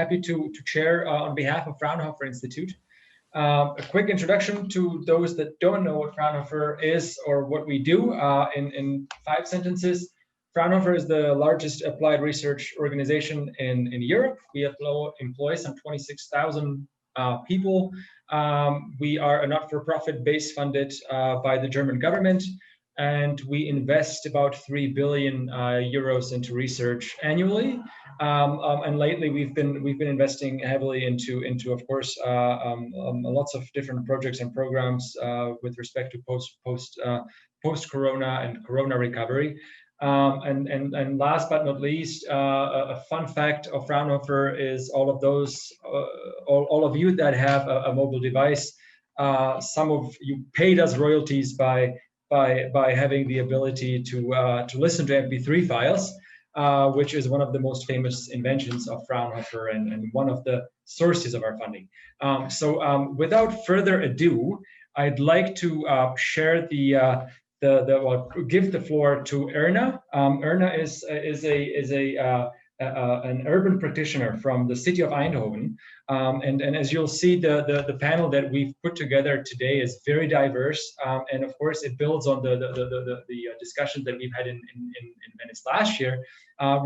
happy to chair on behalf of Fraunhofer Institute. A quick introduction to those that don't know what Fraunhofer is or what we do in 5 sentences. Fraunhofer is the largest applied research organization in Europe. We employ some 26,000 people. We are a not-for-profit base funded by the German government, and we invest about 3 billion euros into research annually. And lately, we've been investing heavily into of course lots of different projects and programs with respect to post-corona and corona recovery. And last but not least, a fun fact of Fraunhofer is all of you that have a mobile device. Some of you paid us royalties by having the ability to listen to MP3 files. Which is one of the most famous inventions of Fraunhofer and one of the sources of our funding. So without further ado, I'd like to share give the floor to Erna. Erna is an urban practitioner from the city of Eindhoven, and as you'll see, the panel that we've put together today is very diverse, and of course it builds on the discussions that we've had in Venice last year,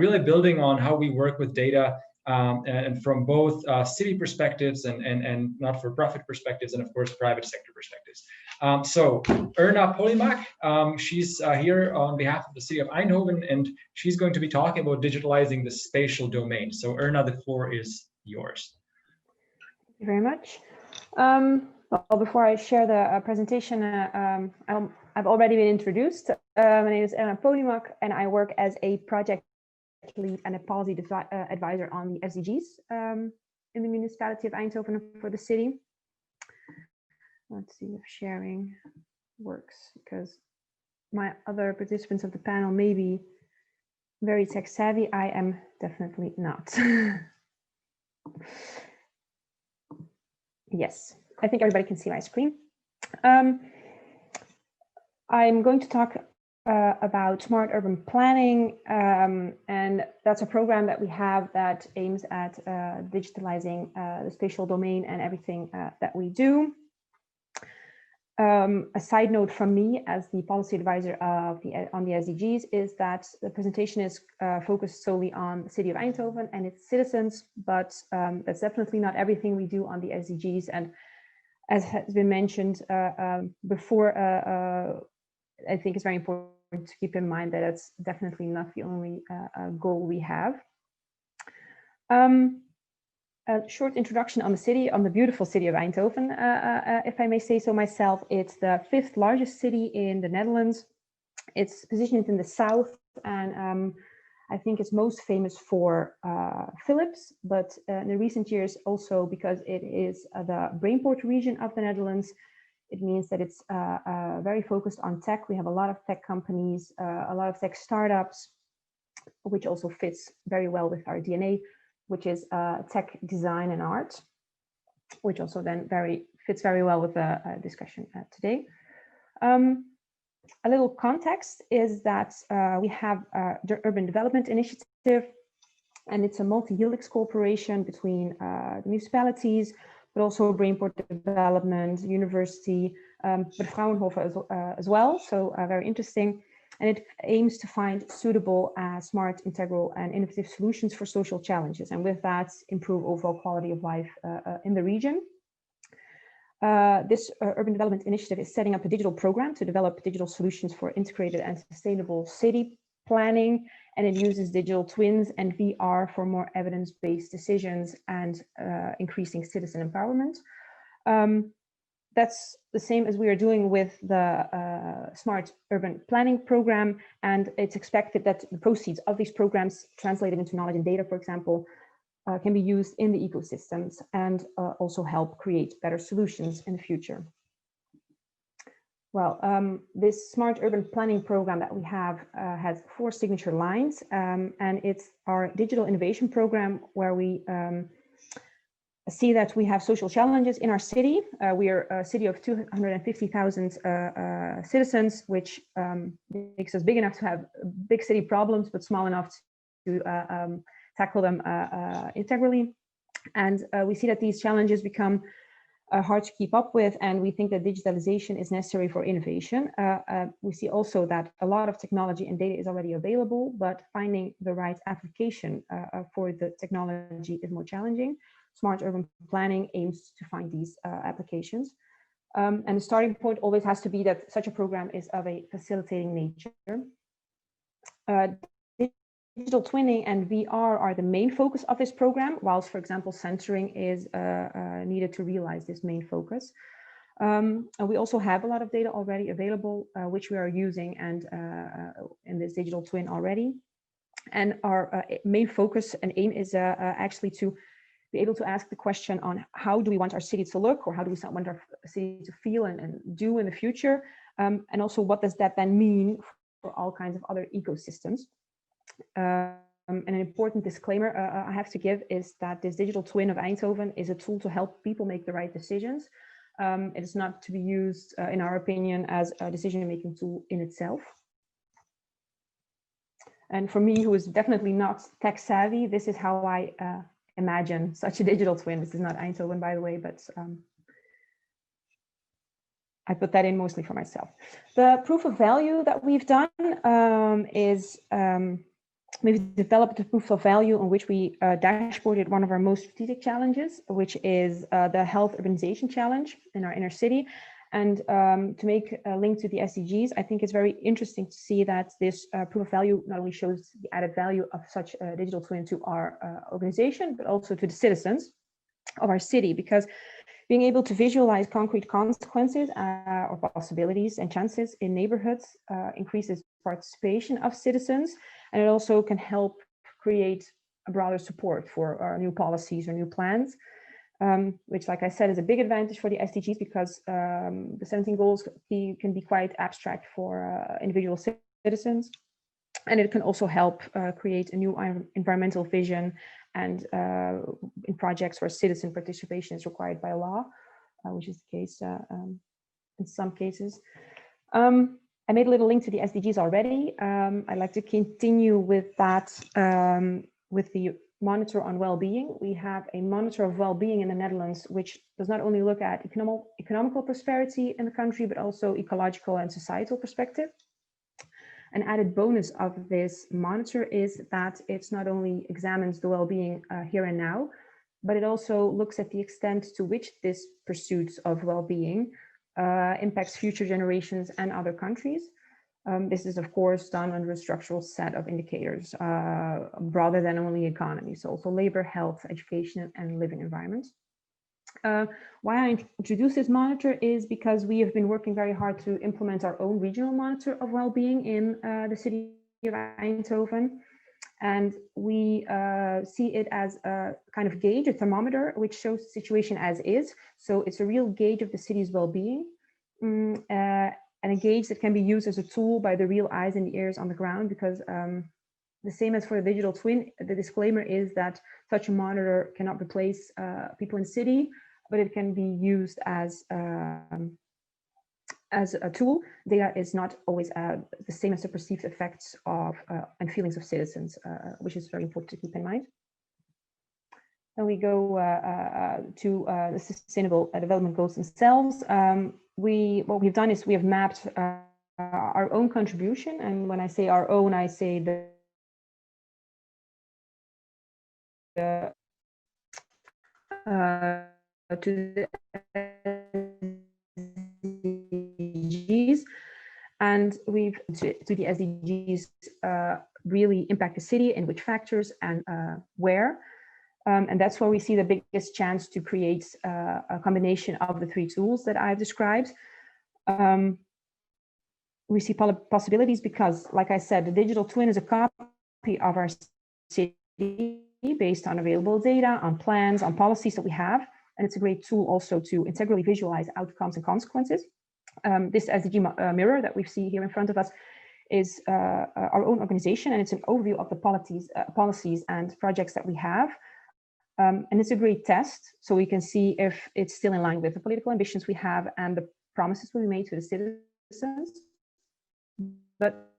really building on how we work with data and from both city perspectives and not-for-profit perspectives, and of course private sector perspectives. So Erna Polimak, she's here on behalf of the city of Eindhoven, and she's going to be talking about digitalizing the spatial domain. So Erna, the floor is yours. Thank you very much. Well, before I share the presentation, I've already been introduced. My name is Erna Polimak, and I work as a project lead and a policy advisor on the SDGs in the municipality of Eindhoven for the city. Let's see if sharing works, because my other participants of the panel may be very tech savvy. I am definitely not. Yes, I think everybody can see my screen. I'm going to talk about smart urban planning, and that's a program that we have that aims at digitalizing the spatial domain and everything that we do. A side note from me as the policy advisor on the SDGs is that the presentation is focused solely on the city of Eindhoven and its citizens, but that's definitely not everything we do on the SDGs. And as has been mentioned before, I think it's very important to keep in mind that it's definitely not the only goal we have. A short introduction on the city, on the beautiful city of Eindhoven, if I may say so myself. It's the 5th largest city in the Netherlands. It's positioned in the south, and I think it's most famous for Philips, but in the recent years also because it is the Brainport region of the Netherlands. It means that it's very focused on tech. We have a lot of tech companies, a lot of tech startups, which also fits very well with our DNA, which is tech design and art, which also then fits very well with the discussion today. A little context is that we have the Urban Development Initiative, and it's a multi-helix cooperation between the municipalities, but also Brainport Development, University, but Fraunhofer as well, so very interesting. And it aims to find suitable, smart, integral, and innovative solutions for social challenges, and with that, improve overall quality of life in the region. This Urban Development Initiative is setting up a digital program to develop digital solutions for integrated and sustainable city planning, and it uses digital twins and VR for more evidence-based decisions and increasing citizen empowerment. That's the same as we are doing with the Smart Urban Planning Program, and it's expected that the proceeds of these programs translated into knowledge and data, for example, can be used in the ecosystems and also help create better solutions in the future. Well, this Smart Urban Planning Program that we have has 4 signature lines, and it's our digital innovation program where we see that we have social challenges in our city. We are a city of 250,000 citizens, which makes us big enough to have big city problems, but small enough to tackle them integrally. And we see that these challenges become hard to keep up with, and we think that digitalization is necessary for innovation. We see also that a lot of technology and data is already available, but finding the right application for the technology is more challenging. Smart urban planning aims to find these applications. And the starting point always has to be that such a program is of a facilitating nature. Digital twinning and VR are the main focus of this program, whilst, for example, centering is needed to realize this main focus. And we also have a lot of data already available, which we are using and in this digital twin already. And our main focus and aim is actually to be able to ask the question on how do we want our city to look, or how do we want our city to feel and do in the future? And also, what does that then mean for all kinds of other ecosystems? And an important disclaimer I have to give is that this digital twin of Eindhoven is a tool to help people make the right decisions. It is not to be used, in our opinion, as a decision-making tool in itself. And for me, who is definitely not tech savvy, this is how I imagine such a digital twin. This is not Eindhoven, by the way, but I put that in mostly for myself. The proof of value that we've done is we've developed a proof of value on which we dashboarded one of our most strategic challenges, which is the health urbanization challenge in our inner city. And to make a link to the SDGs, I think it's very interesting to see that this proof of value not only shows the added value of such a digital twin to our organization, but also to the citizens of our city, because being able to visualize concrete consequences or possibilities and chances in neighborhoods increases participation of citizens, and it also can help create a broader support for our new policies or new plans. Which, like I said, is a big advantage for the SDGs, because the 17 goals can be quite abstract for individual citizens. And it can also help create a new environmental vision, and in projects where citizen participation is required by law, which is the case in some cases. I made a little link to the SDGs already. I'd like to continue with that, with the monitor on well-being. We have a monitor of well-being in the Netherlands, which does not only look at economical prosperity in the country, but also ecological and societal perspective. An added bonus of this monitor is that it's not only examines the well-being here and now, but it also looks at the extent to which this pursuit of well-being impacts future generations and other countries. This is, of course, done under a structural set of indicators, broader than only economy, so also labor, health, education, and living environment. Why I introduced this monitor is because we have been working very hard to implement our own regional monitor of well-being in the city of Eindhoven. And we see it as a kind of gauge, a thermometer, which shows the situation as is. So it's a real gauge of the city's well-being. And a gauge that can be used as a tool by the real eyes and ears on the ground, because the same as for the digital twin, the disclaimer is that such a monitor cannot replace people in the city, but it can be used as a tool. Data is not always the same as the perceived effects of and feelings of citizens, which is very important to keep in mind. Then we go to the Sustainable Development Goals themselves. What we've done is we have mapped our own contribution, and when I say our own, I say the to the SDGs, and we've to the SDGs really impact the city, in which factors and where. And that's where we see the biggest chance to create a combination of the three tools that I've described. We see possibilities because, like I said, the digital twin is a copy of our city based on available data, on plans, on policies that we have. And it's a great tool also to integrally visualize outcomes and consequences. This SDG mirror that we see here in front of us is our own organization, and it's an overview of the policies and projects that we have. And it's a great test, so we can see if it's still in line with the political ambitions we have and the promises we made to the citizens. But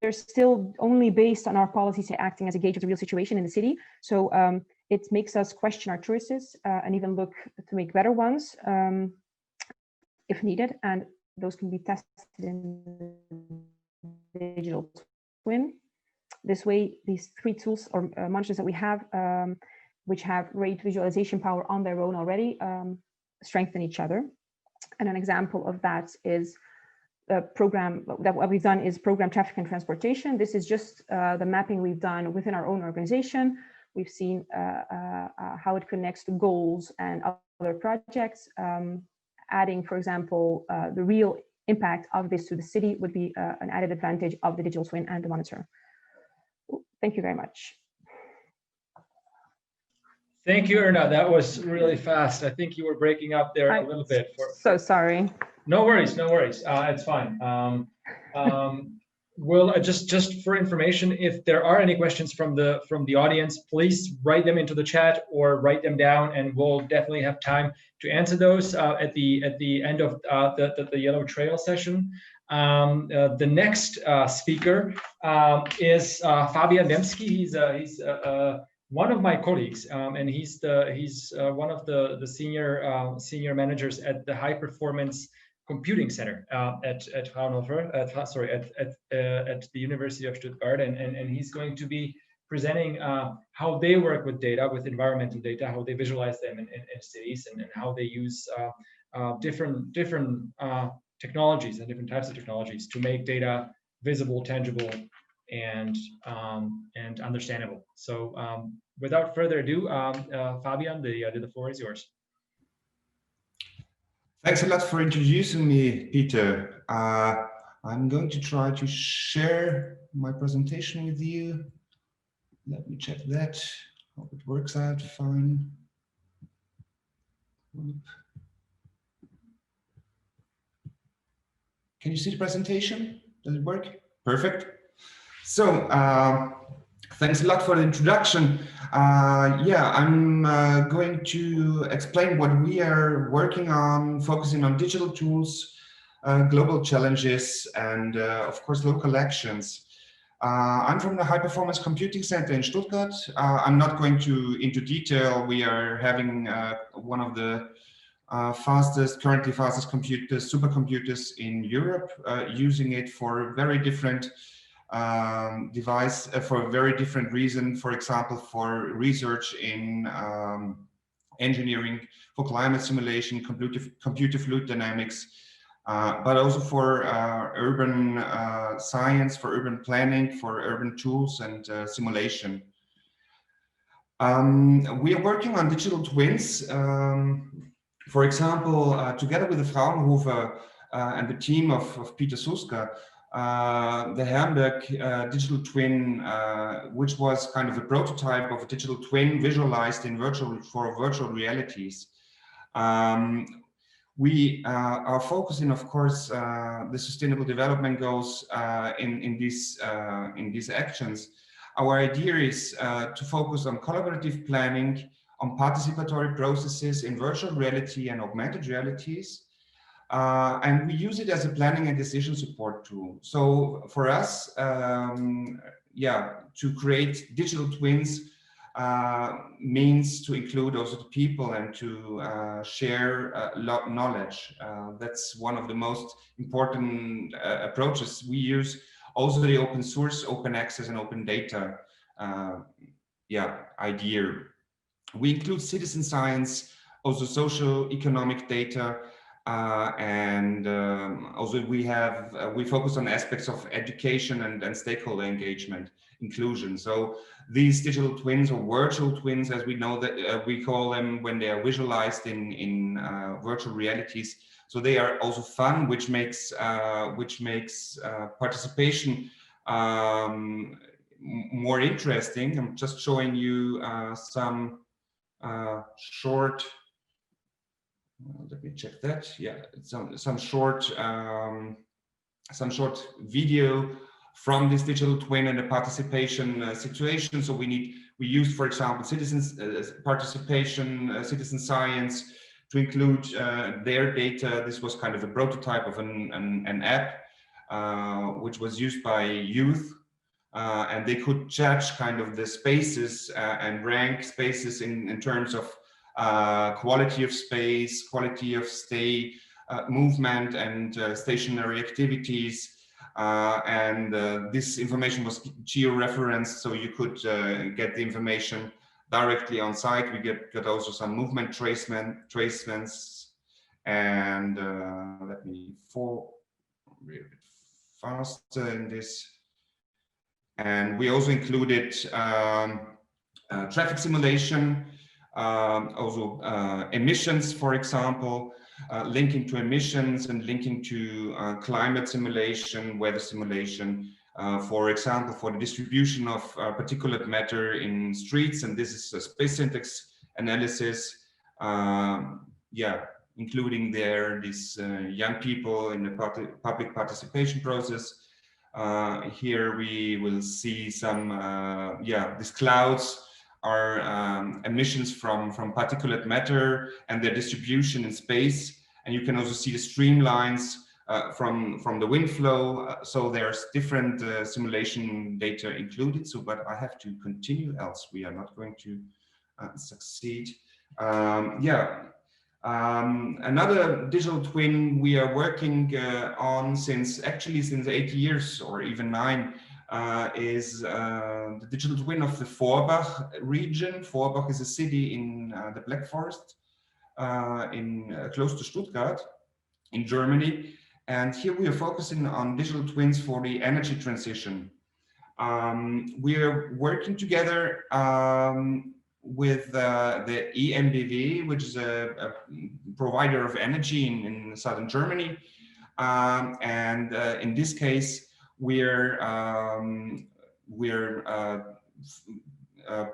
they're still only based on our policies acting as a gauge of the real situation in the city. So it makes us question our choices and even look to make better ones if needed. And those can be tested in the digital twin. This way, these three tools or monitors that we have, which have great visualization power on their own already, strengthen each other. And an example of that is a program that what we've done is program traffic and transportation. This is just the mapping we've done within our own organization. We've seen how it connects to goals and other projects. Adding, for example, the real impact of this to the city would be an added advantage of the digital twin and the monitor. Thank you very much. Thank you, Erna. That was really fast. I think you were breaking up there a little bit. So sorry. No worries, no worries. It's fine. We'll just for information, if there are any questions from the audience, please write them into the chat or write them down, and we'll definitely have time to answer those at the end of the Yellow Trail session. The next speaker is Fabian Demski. He's one of my colleagues, and he's one of the senior managers at the High Performance Computing Center at Fraunhofer, at the University of Stuttgart, and he's going to be presenting how they work with data, with environmental data, how they visualize them in cities, and how they use different technologies and different types of technologies to make data visible, tangible, and understandable. So without further ado, Fabian, the floor is yours. Thanks a lot for introducing me, Peter. I'm going to try to share my presentation with you. Let me check that. Hope it works out fine. Can you see the presentation? Does it work? Perfect. So thanks a lot for the introduction. Yeah, I'm going to explain what we are working on, focusing on digital tools, global challenges, and of course, local actions. I'm from the High Performance Computing Center in Stuttgart. I'm not going into detail. We are having one of the currently fastest supercomputers in Europe, using it for very different for a very different reason. For example, for research in engineering, for climate simulation, computer fluid dynamics, but also for urban science, for urban planning, for urban tools and simulation. We are working on digital twins. For example, together with the Fraunhofer and the team of Peter Suska, the Hamburg digital twin, which was kind of a prototype of a digital twin visualized in virtual realities. We are focusing, of course, the Sustainable Development Goals in these actions. Our idea is to focus on collaborative planning, on participatory processes in virtual reality and augmented realities. And we use it as a planning and decision support tool. So for us, yeah, to create digital twins means to include also the people and to share knowledge. That's one of the most important approaches. We use also the open source, open access, and open data idea. We include citizen science, also social economic data, and also we focus on aspects of education and stakeholder engagement, inclusion. So these digital twins, or virtual twins, as we know that we call them, when they are visualized in virtual realities, so they are also fun, which makes participation more interesting. I'm just showing you some short. Let me check that. Yeah, some short video from this digital twin and the participation situation. So we use, for example, citizens participation, citizen science to include their data. This was kind of a prototype of an app. which was used by youth, and they could judge kind of the spaces and rank spaces in terms of quality of space, quality of stay, movement, and stationary activities. This information was geo-referenced, so you could get the information directly on site. We got also some movement tracements, and let me read a bit faster in this. And we also included traffic simulation, also emissions, for example, linking to emissions and linking to climate simulation, weather simulation, for example, for the distribution of particulate matter in streets. And this is a space syntax analysis, including there these young people in the public participation process. Here we will see some, these clouds are emissions from particulate matter and their distribution in space. And you can also see the streamlines from the wind flow. So there's different simulation data included. So, but I have to continue, else we are not going to succeed. Another digital twin we are working on since 8 years or even 9 is the digital twin of the Vorbach region. Vorbach is a city in the Black Forest close to Stuttgart in Germany. And here we are focusing on digital twins for the energy transition. We are working together with the EMBW, which is a provider of energy in southern Germany. In this case, we're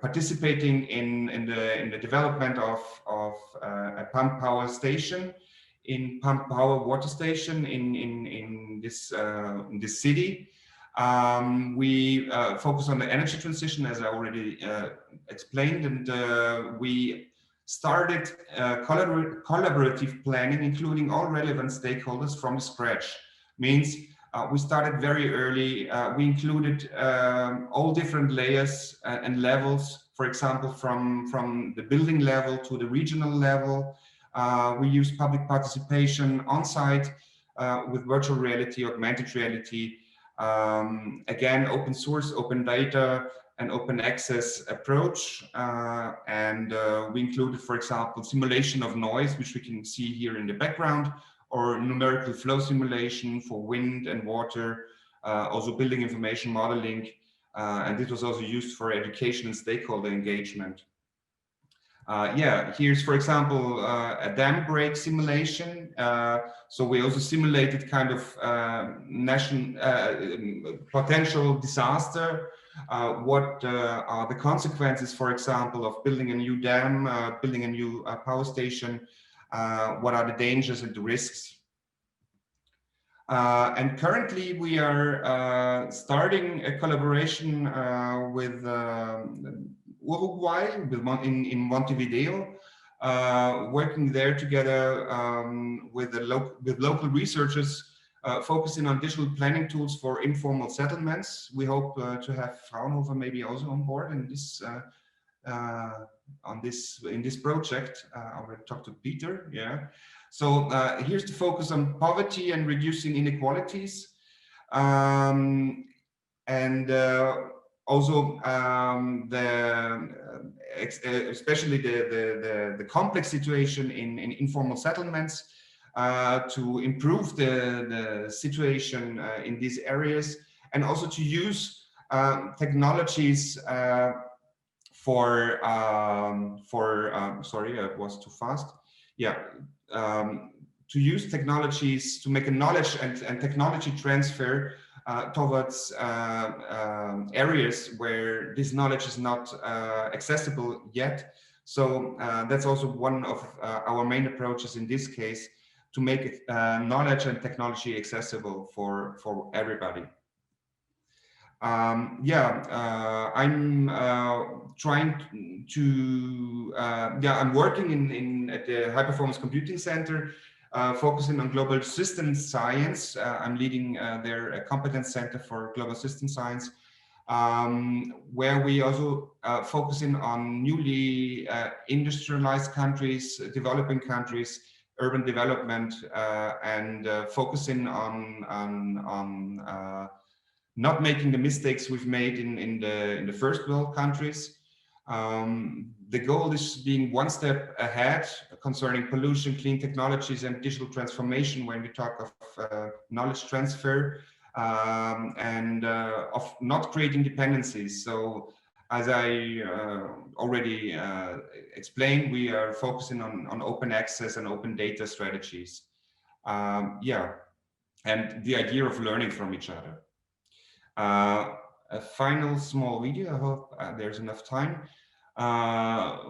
participating in the development of a pump power station, pump power water station in this city. We focus on the energy transition, as I already explained, and we started collaborative planning, including all relevant stakeholders from scratch. Means we started very early. We included all different layers and levels, for example, from the building level to the regional level. We use public participation on site with virtual reality, augmented reality, again, open source, open data, and open access approach. We included, for example, simulation of noise, which we can see here in the background, or numerical flow simulation for wind and water, also building information modeling. And this was also used for education and stakeholder engagement. Here's, for example, a dam break simulation. So we also simulated kind of potential disaster. What are the consequences, for example, of building a new dam, building a new power station? What are the dangers and the risks? And currently we are starting a collaboration with Uruguay, in Montevideo, working there together with local researchers, focusing on digital planning tools for informal settlements. We hope to have Fraunhofer maybe also on board in this in this project. I already talked to Peter. Yeah. So here's the focus on poverty and reducing inequalities, also especially the complex situation in informal settlements, to improve the situation in these areas, and also to use technologies sorry, I was too fast. Yeah, to use technologies to make a knowledge and technology transfer towards areas where this knowledge is not accessible yet. So that's also one of our main approaches in this case, to make knowledge and technology accessible for everybody. I'm trying to I'm working at the High Performance Computing Center focusing on global systems science. I'm leading their competence center for global system science, where we also focusing on newly industrialized countries, developing countries, urban development, and focusing on not making the mistakes we've made in the first world countries. The goal is being one step ahead concerning pollution, clean technologies, and digital transformation when we talk of knowledge transfer, and of not creating dependencies. So as I already explained, we are focusing on open access and open data strategies. Yeah, and the idea of learning from each other. A final small video, I hope there's enough time.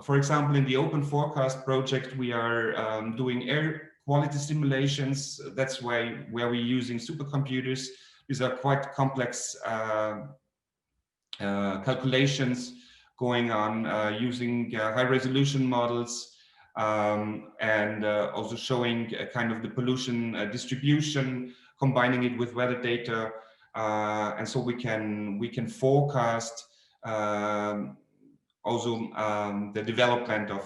For example, in the Open Forecast project, we are doing air quality simulations. That's where we're using supercomputers. These are quite complex calculations going on using high resolution models, and also showing kind of the pollution distribution, combining it with weather data, and so we can forecast also the development of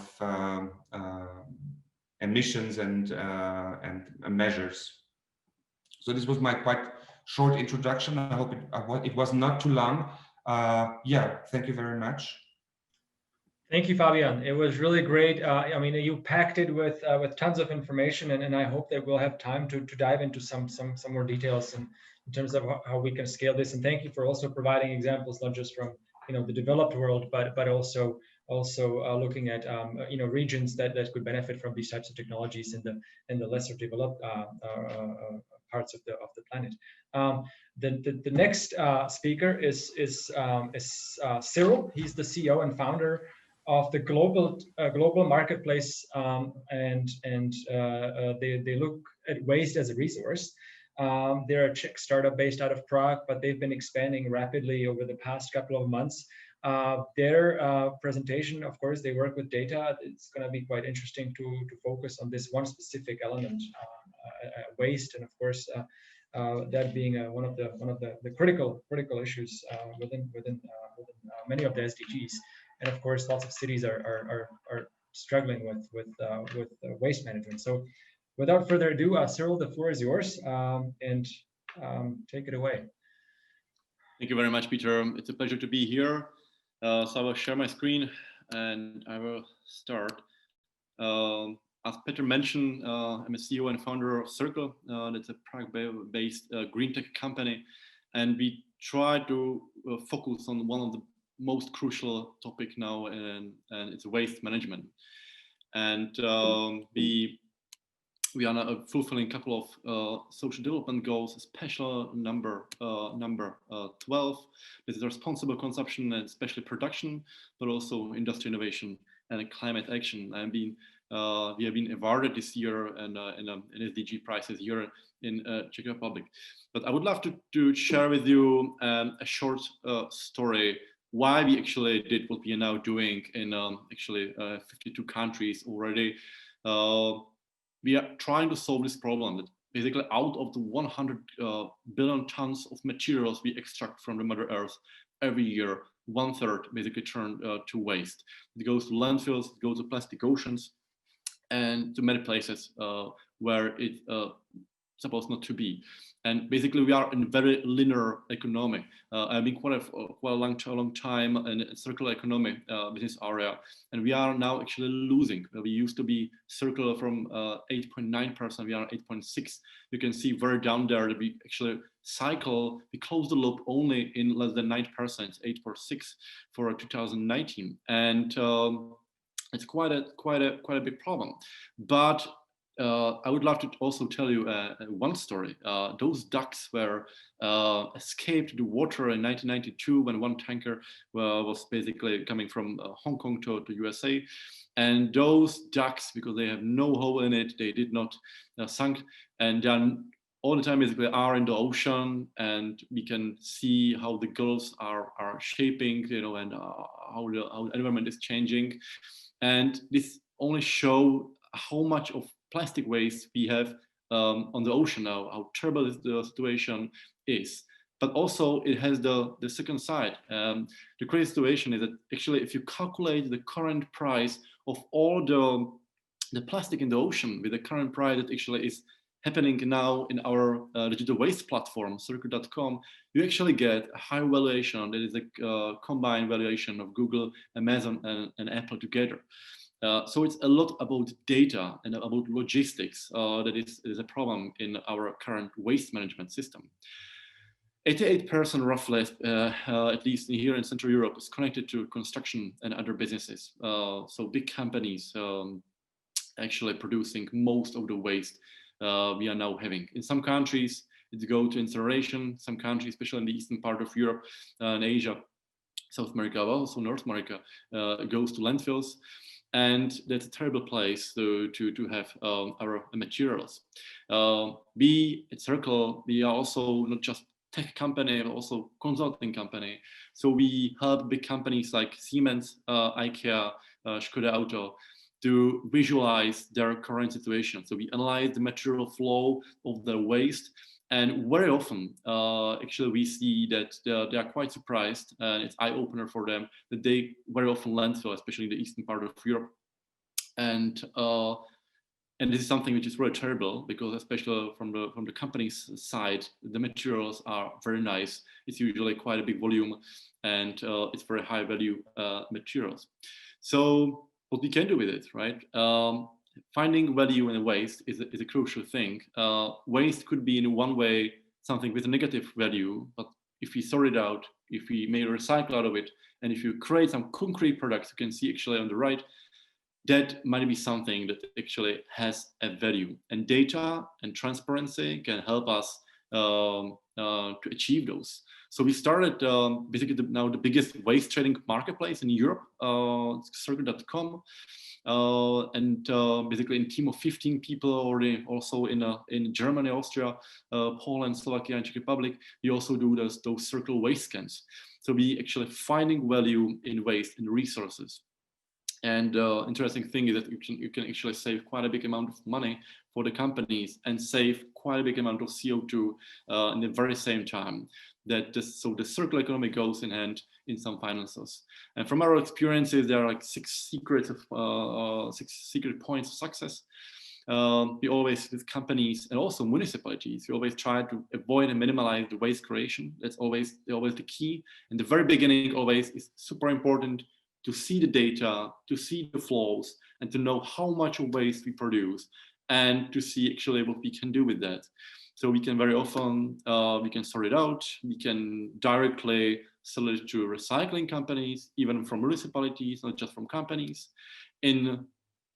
emissions and measures. So this was my quite short introduction. I hope it was not too long. Yeah, thank you very much. Thank you, Fabian. It was really great. I mean, you packed it with tons of information, and I hope that we'll have time to dive into some more details in terms of how we can scale this. And thank you for also providing examples, not just from the developed world, but also looking at regions that could benefit from these types of technologies in the lesser developed parts of the planet. The next speaker is Cyril. He's the CEO and founder of the global marketplace, and they look at waste as a resource. They're a Czech startup based out of Prague, but they've been expanding rapidly over the past couple of months. Their presentation, of course, they work with data. It's going to be quite interesting to focus on this one specific element, waste, and of course that being one of the critical issues within many of the SDGs. And of course, lots of cities are struggling with waste management. So, without further ado, Cyril, the floor is yours, and take it away. Thank you very much, Peter. It's a pleasure to be here. So I will share my screen and I will start. As Peter mentioned, I'm a CEO and founder of Circle. That's a Prague-based green tech company, and we try to focus on one of the most crucial topic now, and it's waste management. And we are now fulfilling a couple of social development goals, especially number 12. This is responsible consumption and especially production, but also industry innovation and climate action. We have been awarded this year in an SDG prizes here in Czech Republic. But I would love to share with you a short story why we actually did what we are now doing in 52 countries already. We are trying to solve this problem that basically out of the 100 billion tons of materials we extract from the Mother Earth every year, 1/3 basically turn to waste. It goes to landfills, it goes to plastic oceans, and to many places where it's supposed not to be. And basically, we are in a very linear economy. I've been quite a long time in a circular economy business area, and we are now actually losing. We used to be circular from 8.9%, we are 8.6%. You can see very down there that we actually cycle, we close the loop only in less than 9%, 8.6% for 2019. And it's quite a big problem. But I would love to also tell you one story. Those ducks were escaped the water in 1992 when one tanker was basically coming from Hong Kong to USA. And those ducks, because they have no hole in it, they did not sunk. And then all the time basically are in the ocean, and we can see how the gulls are shaping, and how the environment is changing. And this only show how much of plastic waste we have on the ocean now, how terrible the situation is. But also it has the second side. The crazy situation is that actually if you calculate the current price of all the plastic in the ocean with the current price that actually is happening now in our digital waste platform, circle.com, you actually get a high valuation that is a combined valuation of Google, Amazon, and Apple together. So it's a lot about data and about logistics that is a problem in our current waste management system. 88% roughly, at least here in Central Europe, is connected to construction and other businesses. So big companies actually producing most of the waste we are now having. In some countries, it goes to incineration. Some countries, especially in the eastern part of Europe and Asia, South America, but also North America, goes to landfills. And that's a terrible place to have our materials. We at Circle, we are also not just tech company, but also consulting company. So we help big companies like Siemens, IKEA, Skoda Auto to visualize their current situation. So we analyze the material flow of their waste. And very often, actually, we see that they are quite surprised, and it's eye-opener for them that they very often landfill, especially in the eastern part of Europe. And this is something which is really terrible, because especially from the company's side, the materials are very nice. It's usually quite a big volume, and it's very high value materials. So what we can do with it, right? Finding value in a waste is a crucial thing. Waste could be in one way something with a negative value, but if we sort it out, if we make a recycle out of it, and if you create some concrete products, you can see actually on the right, that might be something that actually has a value. And data and transparency can help us to achieve those. So we started basically now the biggest waste trading marketplace in Europe, circle.com. And basically in a team of 15 people already, also in Germany, Austria, Poland, Slovakia, and Czech Republic, we also do those circle waste scans. So we actually finding value in waste and resources. And interesting thing is that you can actually save quite a big amount of money for the companies and save quite a big amount of CO2 in the very same time. So the circular economy goes in hand in some finances. And from our experiences, there are like six secret points of success. We always, with companies and also municipalities, we always try to avoid and minimize the waste creation. That's always the key. In the very beginning, always is super important to see the data, to see the flows, and to know how much waste we produce, and to see actually what we can do with that. So we can very often, we can sort it out, we can directly sell it to recycling companies, even from municipalities, not just from companies. In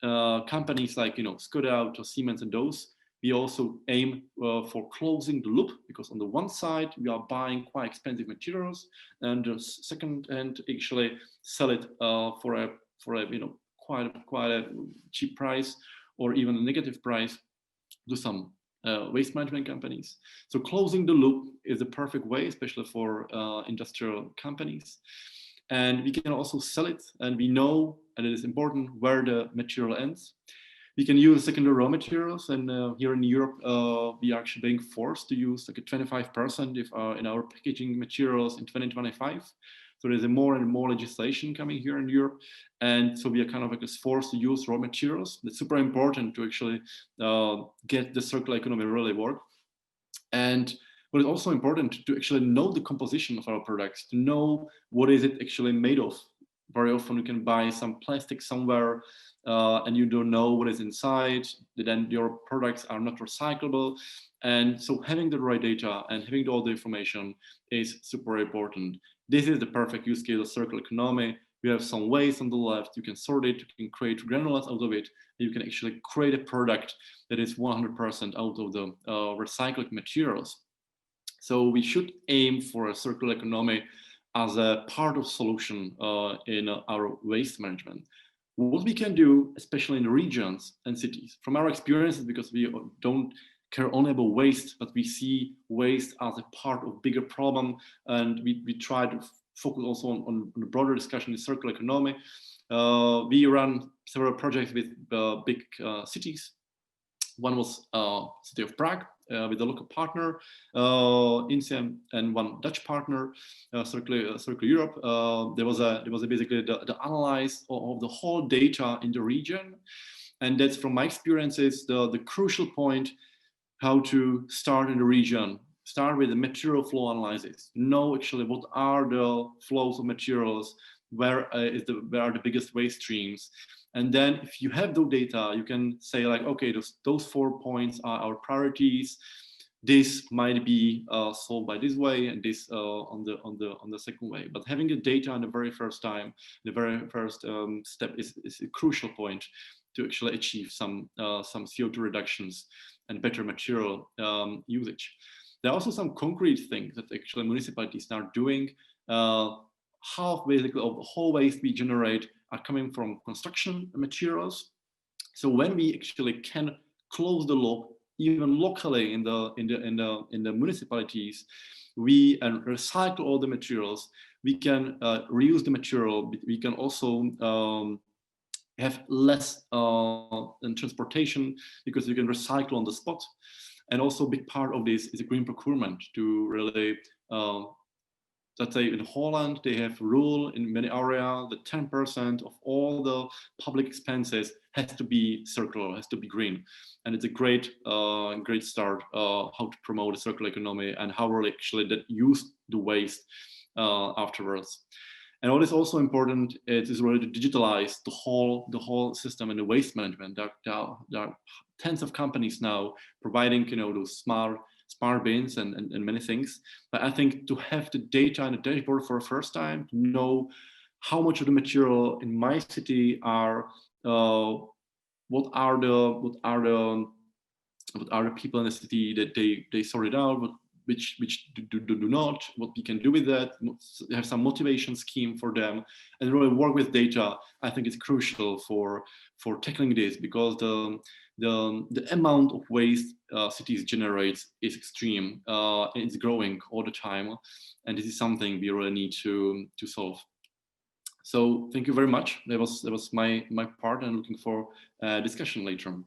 companies like, Skoda Auto, Siemens, and those, we also aim for closing the loop, because on the one side, we are buying quite expensive materials, and the second hand actually sell it for a quite a cheap price, or even a negative price to some waste management companies. So closing the loop is the perfect way, especially for industrial companies. And we can also sell it, and we know, and it is important, where the material ends. We can use secondary raw materials, and here in Europe, we are actually being forced to use like a 25% in our packaging materials in 2025. So there's a more and more legislation coming here in Europe, and so we are kind of like forced to use raw materials. It's super important to actually get the circular economy really work. And but it's also important to actually know the composition of our products, to know what is it actually made of. Very often you can buy some plastic somewhere and you don't know what is inside, then your products are not recyclable. And so having the right data and having all the information is super important. This is the perfect use case of circular economy. You have some waste on the left, you can sort it, you can create granules out of it, and you can actually create a product that is 100% out of the recycled materials. So we should aim for a circular economy as a part of solution in our waste management. What we can do, especially in regions and cities, from our experiences, because we don't care only about waste, but we see waste as a part of bigger problem, and we try to focus also on a broader discussion in circular economy. We run several projects with big cities, One was City of Prague with a local partner, INSEAD, and one Dutch partner, Circular Europe. There was basically the analysis of the whole data in the region, and that's from my experiences the crucial point how to start in the region. Start with the material flow analysis. Know actually what are the flows of materials, where are the biggest waste streams. And then if you have those data, you can say like, okay, those 4 points are our priorities. This might be solved by this way, and this on the second way. But having the data on the very first time, the very first step is a crucial point to actually achieve some CO2 reductions and better material usage. There are also some concrete things that actually municipalities are doing. Half basically of the whole waste we generate are coming from construction materials. So when we actually can close the loop, even locally in the municipalities, we recycle all the materials. We can reuse the material. We can also have less transportation because you can recycle on the spot. And also a big part of this is a green procurement to really, let's say in Holland, they have a rule in many areas that 10% of all the public expenses has to be circular, has to be green. And it's a great start how to promote a circular economy and how really actually that use the waste afterwards. And what is also important is really to digitalize the whole system and the waste management. There are tens of companies now providing those smart bins and many things. But I think to have the data in the dashboard for the first time, to know how much of the material in my city are what are the people in the city that they sort it out, which do not, what we can do with that, have some motivation scheme for them, and really work with data. I think it's crucial for tackling this, because the amount of waste cities generate is extreme. It's growing all the time, and this is something we really need to solve. So thank you very much. That was my part, and looking for discussion later on.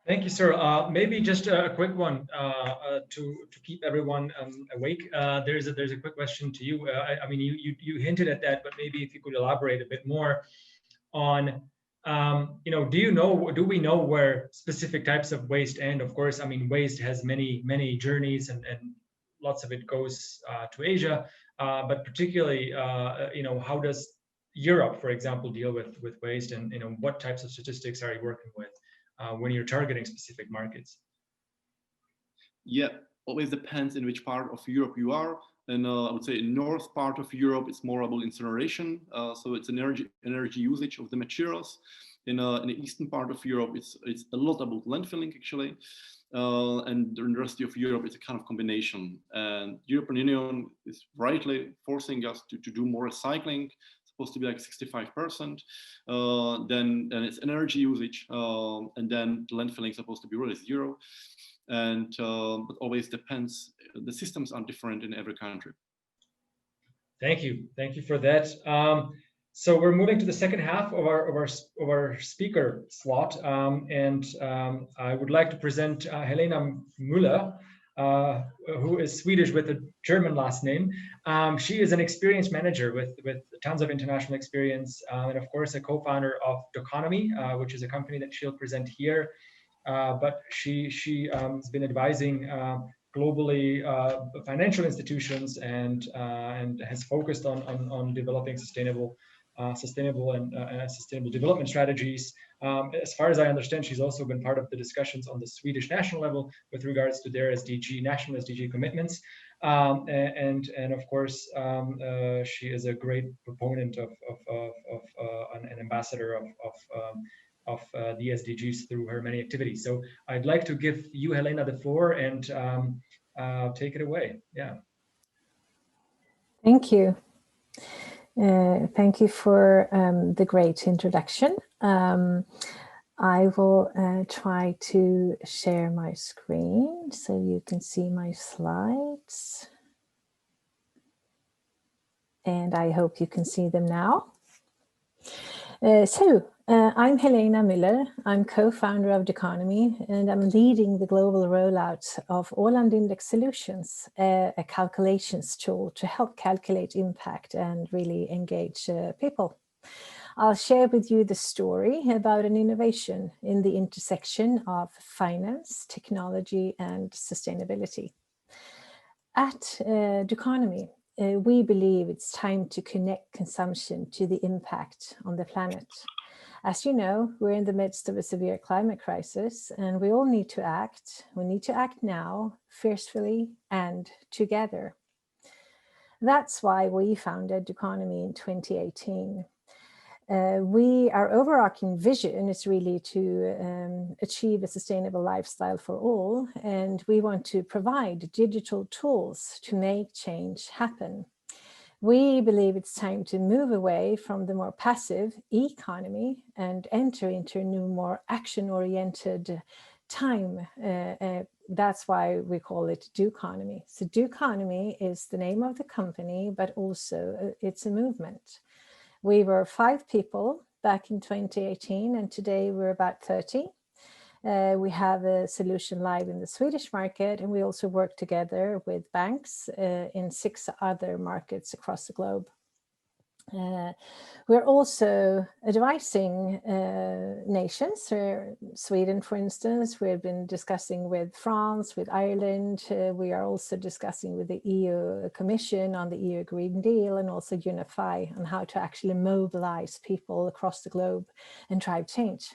Thank you, sir. Maybe just a quick one to keep everyone awake. There's a quick question to you. I mean, you hinted at that, but maybe if you could elaborate a bit more on, do we know where specific types of waste end? Of course, I mean, waste has many journeys, and lots of it goes to Asia. But particularly, how does Europe, for example, deal with waste, and what types of statistics are you working with when you're targeting specific markets? Yeah, always depends in which part of Europe you are. And I would say in north part of Europe, it's more about incineration. So it's energy usage of the materials. In the eastern part of Europe, it's a lot about landfilling actually. And the rest of Europe, it's a kind of combination. And European Union is rightly forcing us to do more recycling. Supposed to be like 65%. Then it's energy usage, and then the landfilling is supposed to be really zero. And but always depends. The systems are different in every country. Thank you for that. So we're moving to the second half of our speaker slot, and I would like to present Helena Müller, who is Swedish with a German last name. She is an experienced manager with tons of international experience, and of course a co-founder of Doconomy, which is a company that she'll present here. But she has been advising globally financial institutions and has focused on developing sustainable development strategies. As far as I understand, she's also been part of the discussions on the Swedish national level with regards to their national SDG commitments. And of course, she is a great proponent of an ambassador of the SDGs through her many activities. So I'd like to give you, Helena, the floor, and take it away. Yeah. Thank you. Thank you for the great introduction. I will try to share my screen so you can see my slides. And I hope you can see them now. So I'm Helena Müller. I'm co-founder of Duconomy, and I'm leading the global rollout of Åland Index Solutions, a calculations tool to help calculate impact and really engage people. I'll share with you the story about an innovation in the intersection of finance, technology, and sustainability. At Duconomy, we believe it's time to connect consumption to the impact on the planet. As you know, we're in the midst of a severe climate crisis, and we all need to act. We need to act now, fiercely and together. That's why we founded Duconomy in 2018. Our overarching vision is really to achieve a sustainable lifestyle for all, and we want to provide digital tools to make change happen. We believe it's time to move away from the more passive economy and enter into a new, more action-oriented time. That's why we call it Duconomy. So Duconomy is the name of the company, but also it's a movement. We were 5 people back in 2018, and today we're about 30. We have a solution live in the Swedish market, and we also work together with banks in 6 other markets across the globe. We're also advising nations. Sweden, for instance, we've been discussing with France, with Ireland. We are also discussing with the EU Commission on the EU Green Deal, and also Unify on how to actually mobilize people across the globe and drive change.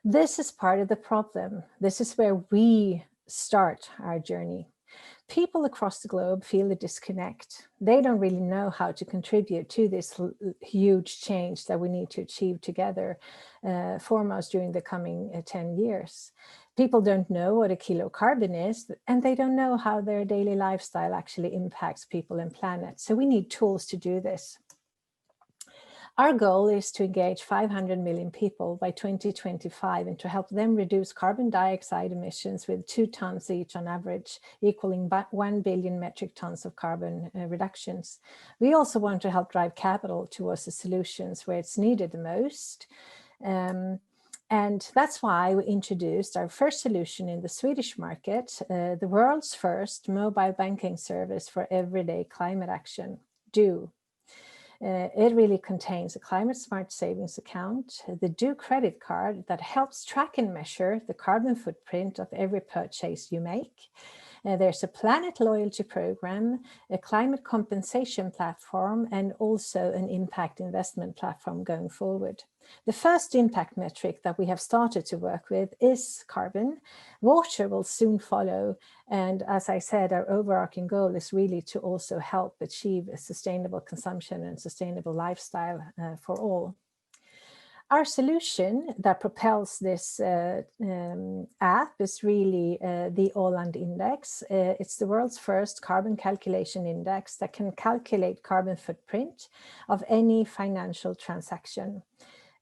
This is part of the problem. This is where we start our journey. People across the globe feel a disconnect. They don't really know how to contribute to this huge change that we need to achieve together, foremost during the coming 10 years. People don't know what a kilo of carbon is, and they don't know how their daily lifestyle actually impacts people and planet. So we need tools to do this. Our goal is to engage 500 million people by 2025 and to help them reduce carbon dioxide emissions with 2 tons each on average, equaling 1 billion metric tons of carbon reductions. We also want to help drive capital towards the solutions where it's needed the most. And that's why we introduced our first solution in the Swedish market, the world's first mobile banking service for everyday climate action, Do. It really contains a climate smart savings account, the Do credit card that helps track and measure the carbon footprint of every purchase you make. There's a planet loyalty program, a climate compensation platform, and also an impact investment platform going forward. The first impact metric that we have started to work with is carbon. Water will soon follow. And as I said, our overarching goal is really to also help achieve a sustainable consumption and sustainable lifestyle for all. Our solution that propels this app is really the Åland Index. It's the world's first carbon calculation index that can calculate carbon footprint of any financial transaction.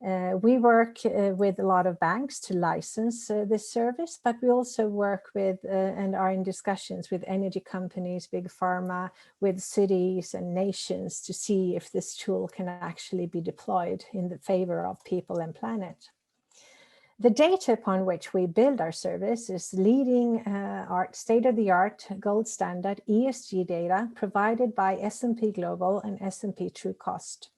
We work with a lot of banks to license this service, but we also work with and are in discussions with energy companies, big pharma, with cities and nations to see if this tool can actually be deployed in the favor of people and planet. The data upon which we build our service is leading state-of-the-art gold standard ESG data provided by S&P Global and S&P True Cost.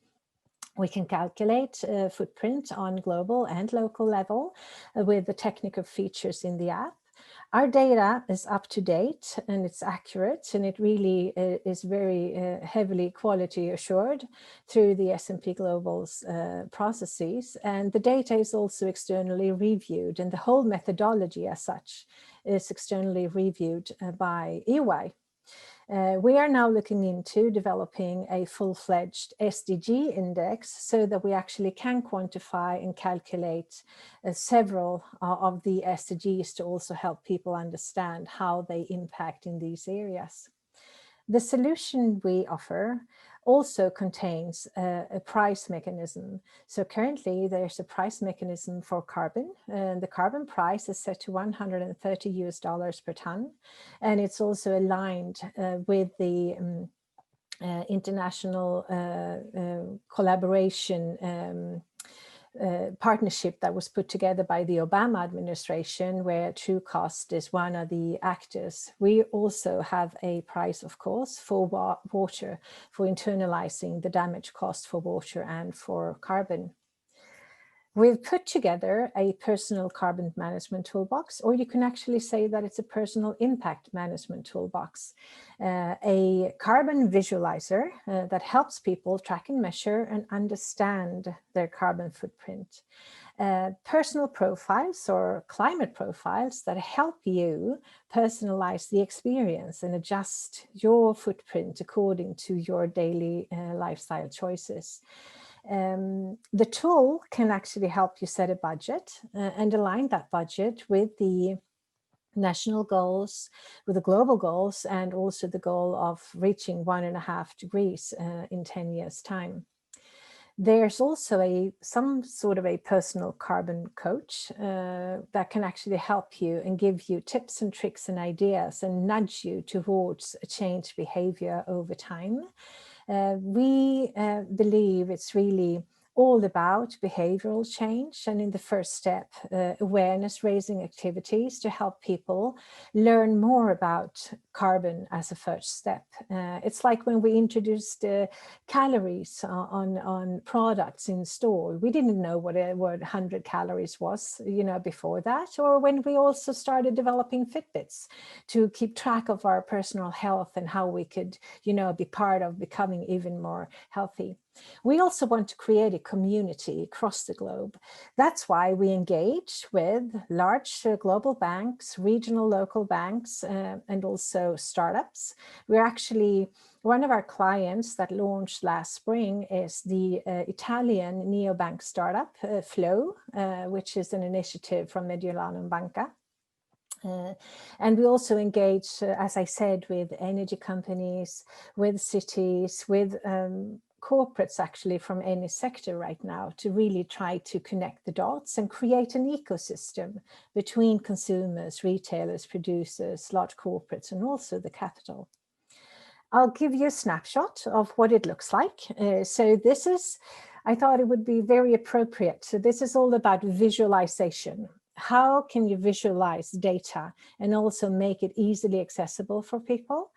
We can calculate footprint on global and local level with the technical features in the app. Our data is up to date and it's accurate, and it really is very heavily quality assured through the S&P Global's processes. And the data is also externally reviewed, and the whole methodology as such is externally reviewed by EY. We are now looking into developing a full-fledged SDG index so that we actually can quantify and calculate several of the SDGs to also help people understand how they impact in these areas. The solution we offer also contains a price mechanism. So currently there's a price mechanism for carbon. The carbon price is set to $130 per ton. And it's also aligned with the international collaboration partnership that was put together by the Obama administration, where True Cost is one of the actors. We also have a price, of course, for water, for internalizing the damage cost for water and for carbon. We've put together a personal carbon management toolbox, or you can actually say that it's a personal impact management toolbox, a carbon visualizer that helps people track and measure and understand their carbon footprint. Personal profiles or climate profiles that help you personalize the experience and adjust your footprint according to your daily lifestyle choices. The tool can actually help you set a budget and align that budget with the national goals, with the global goals, and also the goal of reaching 1.5 degrees in 10 years' time. There's also some sort of a personal carbon coach that can actually help you and give you tips and tricks and ideas and nudge you towards a changed behavior over time. We believe it's really all about behavioral change, and in the first step, awareness raising activities to help people learn more about carbon as a first step. It's like when we introduced calories on products in store. We didn't know what 100 calories was, before that, or when we also started developing Fitbits to keep track of our personal health and how we could, be part of becoming even more healthy. We also want to create a community across the globe. That's why we engage with large global banks, regional local banks, and also startups. We're actually, one of our clients that launched last spring is the Italian neobank startup, Flow, which is an initiative from Mediolanum Banca. And we also engage, as I said, with energy companies, with cities, with corporates actually from any sector right now to really try to connect the dots and create an ecosystem between consumers, retailers, producers, large corporates, and also the capital. I'll give you a snapshot of what it looks like. So this is, I thought it would be very appropriate. So this is all about visualization. How can you visualize data and also make it easily accessible for people?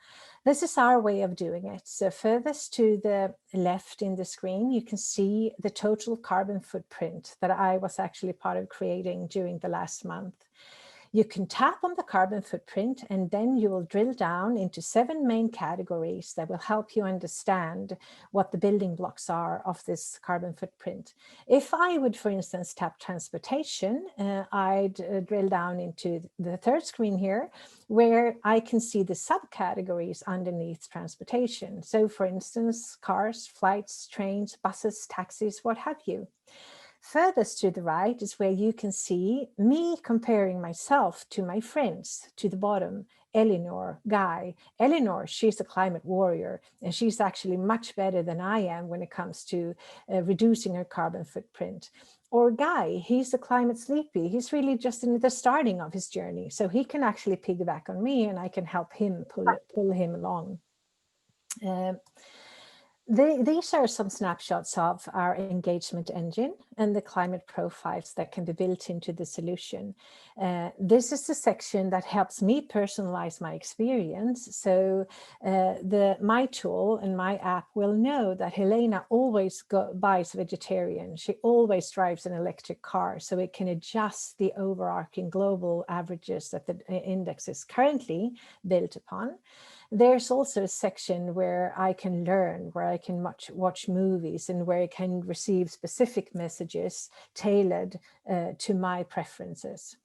This is our way of doing it. So furthest to the left in the screen, you can see the total carbon footprint that I was actually part of creating during the last month. You can tap on the carbon footprint and then you will drill down into 7 main categories that will help you understand what the building blocks are of this carbon footprint. If I would, for instance, tap transportation, I'd drill down into the third screen here, where I can see the subcategories underneath transportation. So for instance, cars, flights, trains, buses, taxis, what have you. Furthest to the right is where you can see me comparing myself to my friends. To the bottom, Eleanor, Guy. Eleanor, she's a climate warrior, and she's actually much better than I am when it comes to reducing her carbon footprint. Or Guy, he's a climate sleepy. He's really just in the starting of his journey. So he can actually piggyback on me and I can help him pull him along. These are some snapshots of our engagement engine and the climate profiles that can be built into the solution. This is the section that helps me personalize my experience. So my tool and my app will know that Helena always buys vegetarian. She always drives an electric car, so it can adjust the overarching global averages that the index is currently built upon. There's also a section where I can learn, where I can watch movies, and where I can receive specific messages tailored to my preferences.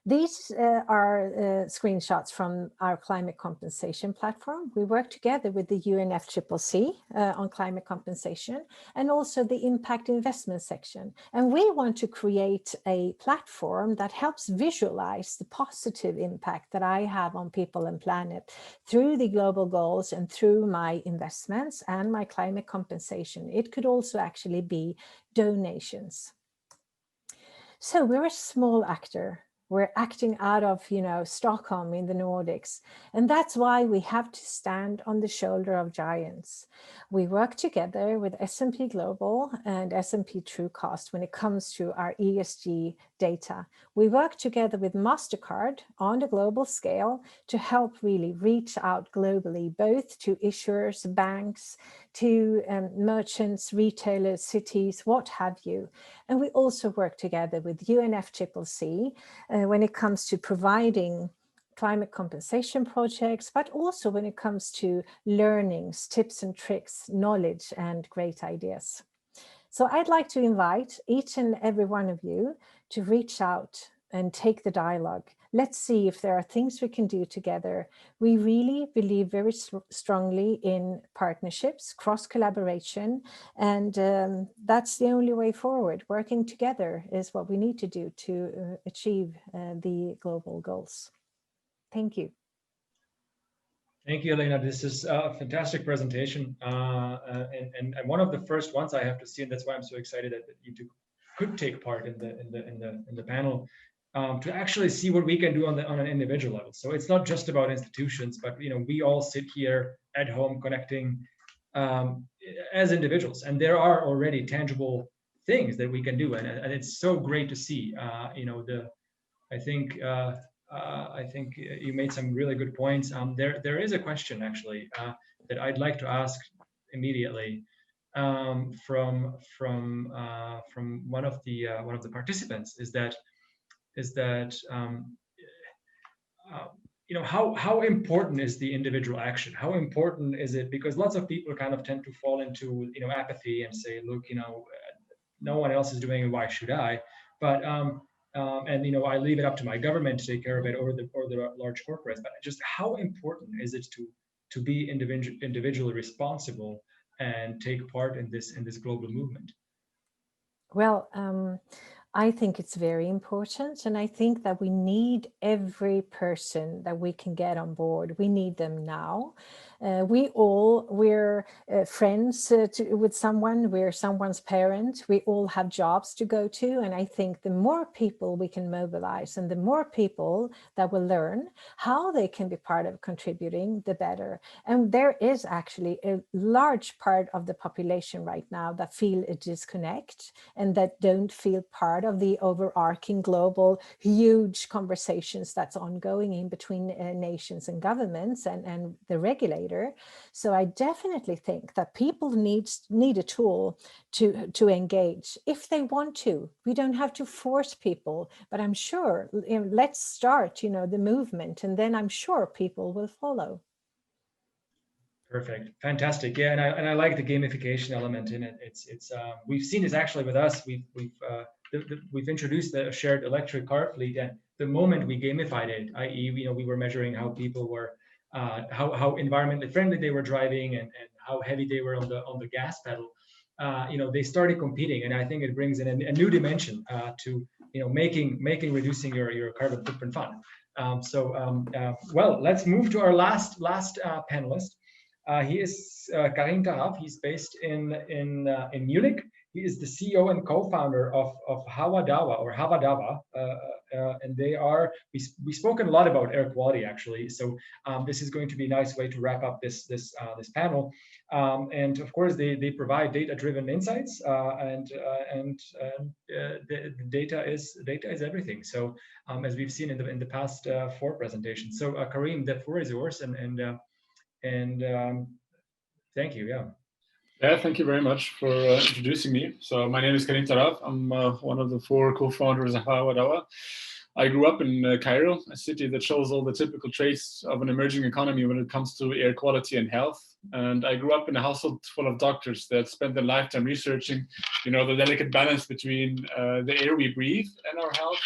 These are screenshots from our climate compensation platform. We work together with the UNFCCC on climate compensation and also the impact investment section. And we want to create a platform that helps visualize the positive impact that I have on people and planet through the global goals and through my investments and my climate compensation. It could also actually be donations. So we're a small actor We're acting out of, Stockholm in the Nordics. And that's why we have to stand on the shoulder of giants. We work together with S&P Global and S&P Truecost when it comes to our ESG data. We work together with MasterCard on a global scale to help really reach out globally, both to issuers, banks, to merchants, retailers, cities, what have you. And we also work together with UNFCCC when it comes to providing climate compensation projects, but also when it comes to learnings, tips and tricks, knowledge, and great ideas. So I'd like to invite each and every one of you to reach out and take the dialogue. Let's see if there are things we can do together. We really believe very strongly in partnerships, cross-collaboration, and that's the only way forward. Working together is what we need to do to achieve the global goals. Thank you. Thank you, Elena. This is a fantastic presentation, and one of the first ones I have to see, and that's why I'm so excited that you two could take part in the panel, to actually see what we can do on an individual level. So it's not just about institutions, but we all sit here at home connecting as individuals, and there are already tangible things that we can do, and it's so great to see. I think you made some really good points. There is a question actually that I'd like to ask immediately from one of the participants. Is that how important is the individual action? How important is it? Because lots of people kind of tend to fall into apathy and say, look, no one else is doing it, why should I? But I leave it up to my government to take care of it, or the large corporates. But just how important is it to be individually responsible and take part in this global movement? Well, I think it's very important, and I think that we need every person that we can get on board. We need them now. We're friends with someone, we're someone's parent, we all have jobs to go to, and I think the more people we can mobilize and the more people that will learn how they can be part of contributing, the better. And there is actually a large part of the population right now that feel a disconnect and that don't feel part of the overarching global huge conversations that's ongoing in between nations and governments and the regulator. So I definitely think that people need a tool to engage if they want to. We don't have to force people, but I'm sure let's start the movement, and then I'm sure people will follow. Perfect, fantastic. Yeah, and I like the gamification element in it. It's we've seen this actually with us. We've introduced the shared electric car fleet, and the moment we gamified it, i.e., we were measuring how people were, how environmentally friendly they were driving, and how heavy they were on the gas pedal. They started competing, and I think it brings in a new dimension to making reducing your carbon footprint fun. Well, let's move to our last panelist. He is Karim Taraf. He's based in Munich. He is the CEO and co-founder of Havadawa, and they are. We spoken a lot about air quality actually. So this is going to be a nice way to wrap up this panel. And of course, they provide data-driven insights, and the data is everything. So as we've seen in the past 4 presentations. So Karim, the floor is yours, and thank you. Yeah, thank you very much for introducing me. So my name is Karim Taraf. I'm one of the 4 co-founders of Havadawa. I grew up in Cairo, a city that shows all the typical traits of an emerging economy when it comes to air quality and health. And I grew up in a household full of doctors that spent their lifetime researching, the delicate balance between the air we breathe and our health.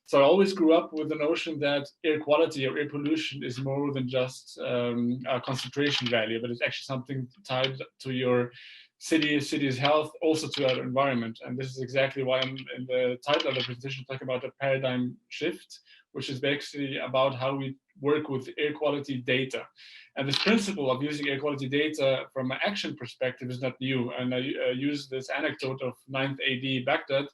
So I always grew up with the notion that air quality or air pollution is more than just a concentration value, but it's actually something tied to your city's health, also to our environment. And this is exactly why I'm in the title of the presentation talking about a paradigm shift, which is basically about how we work with air quality data. And this principle of using air quality data from an action perspective is not new. And I use this anecdote of 9th AD Baghdad,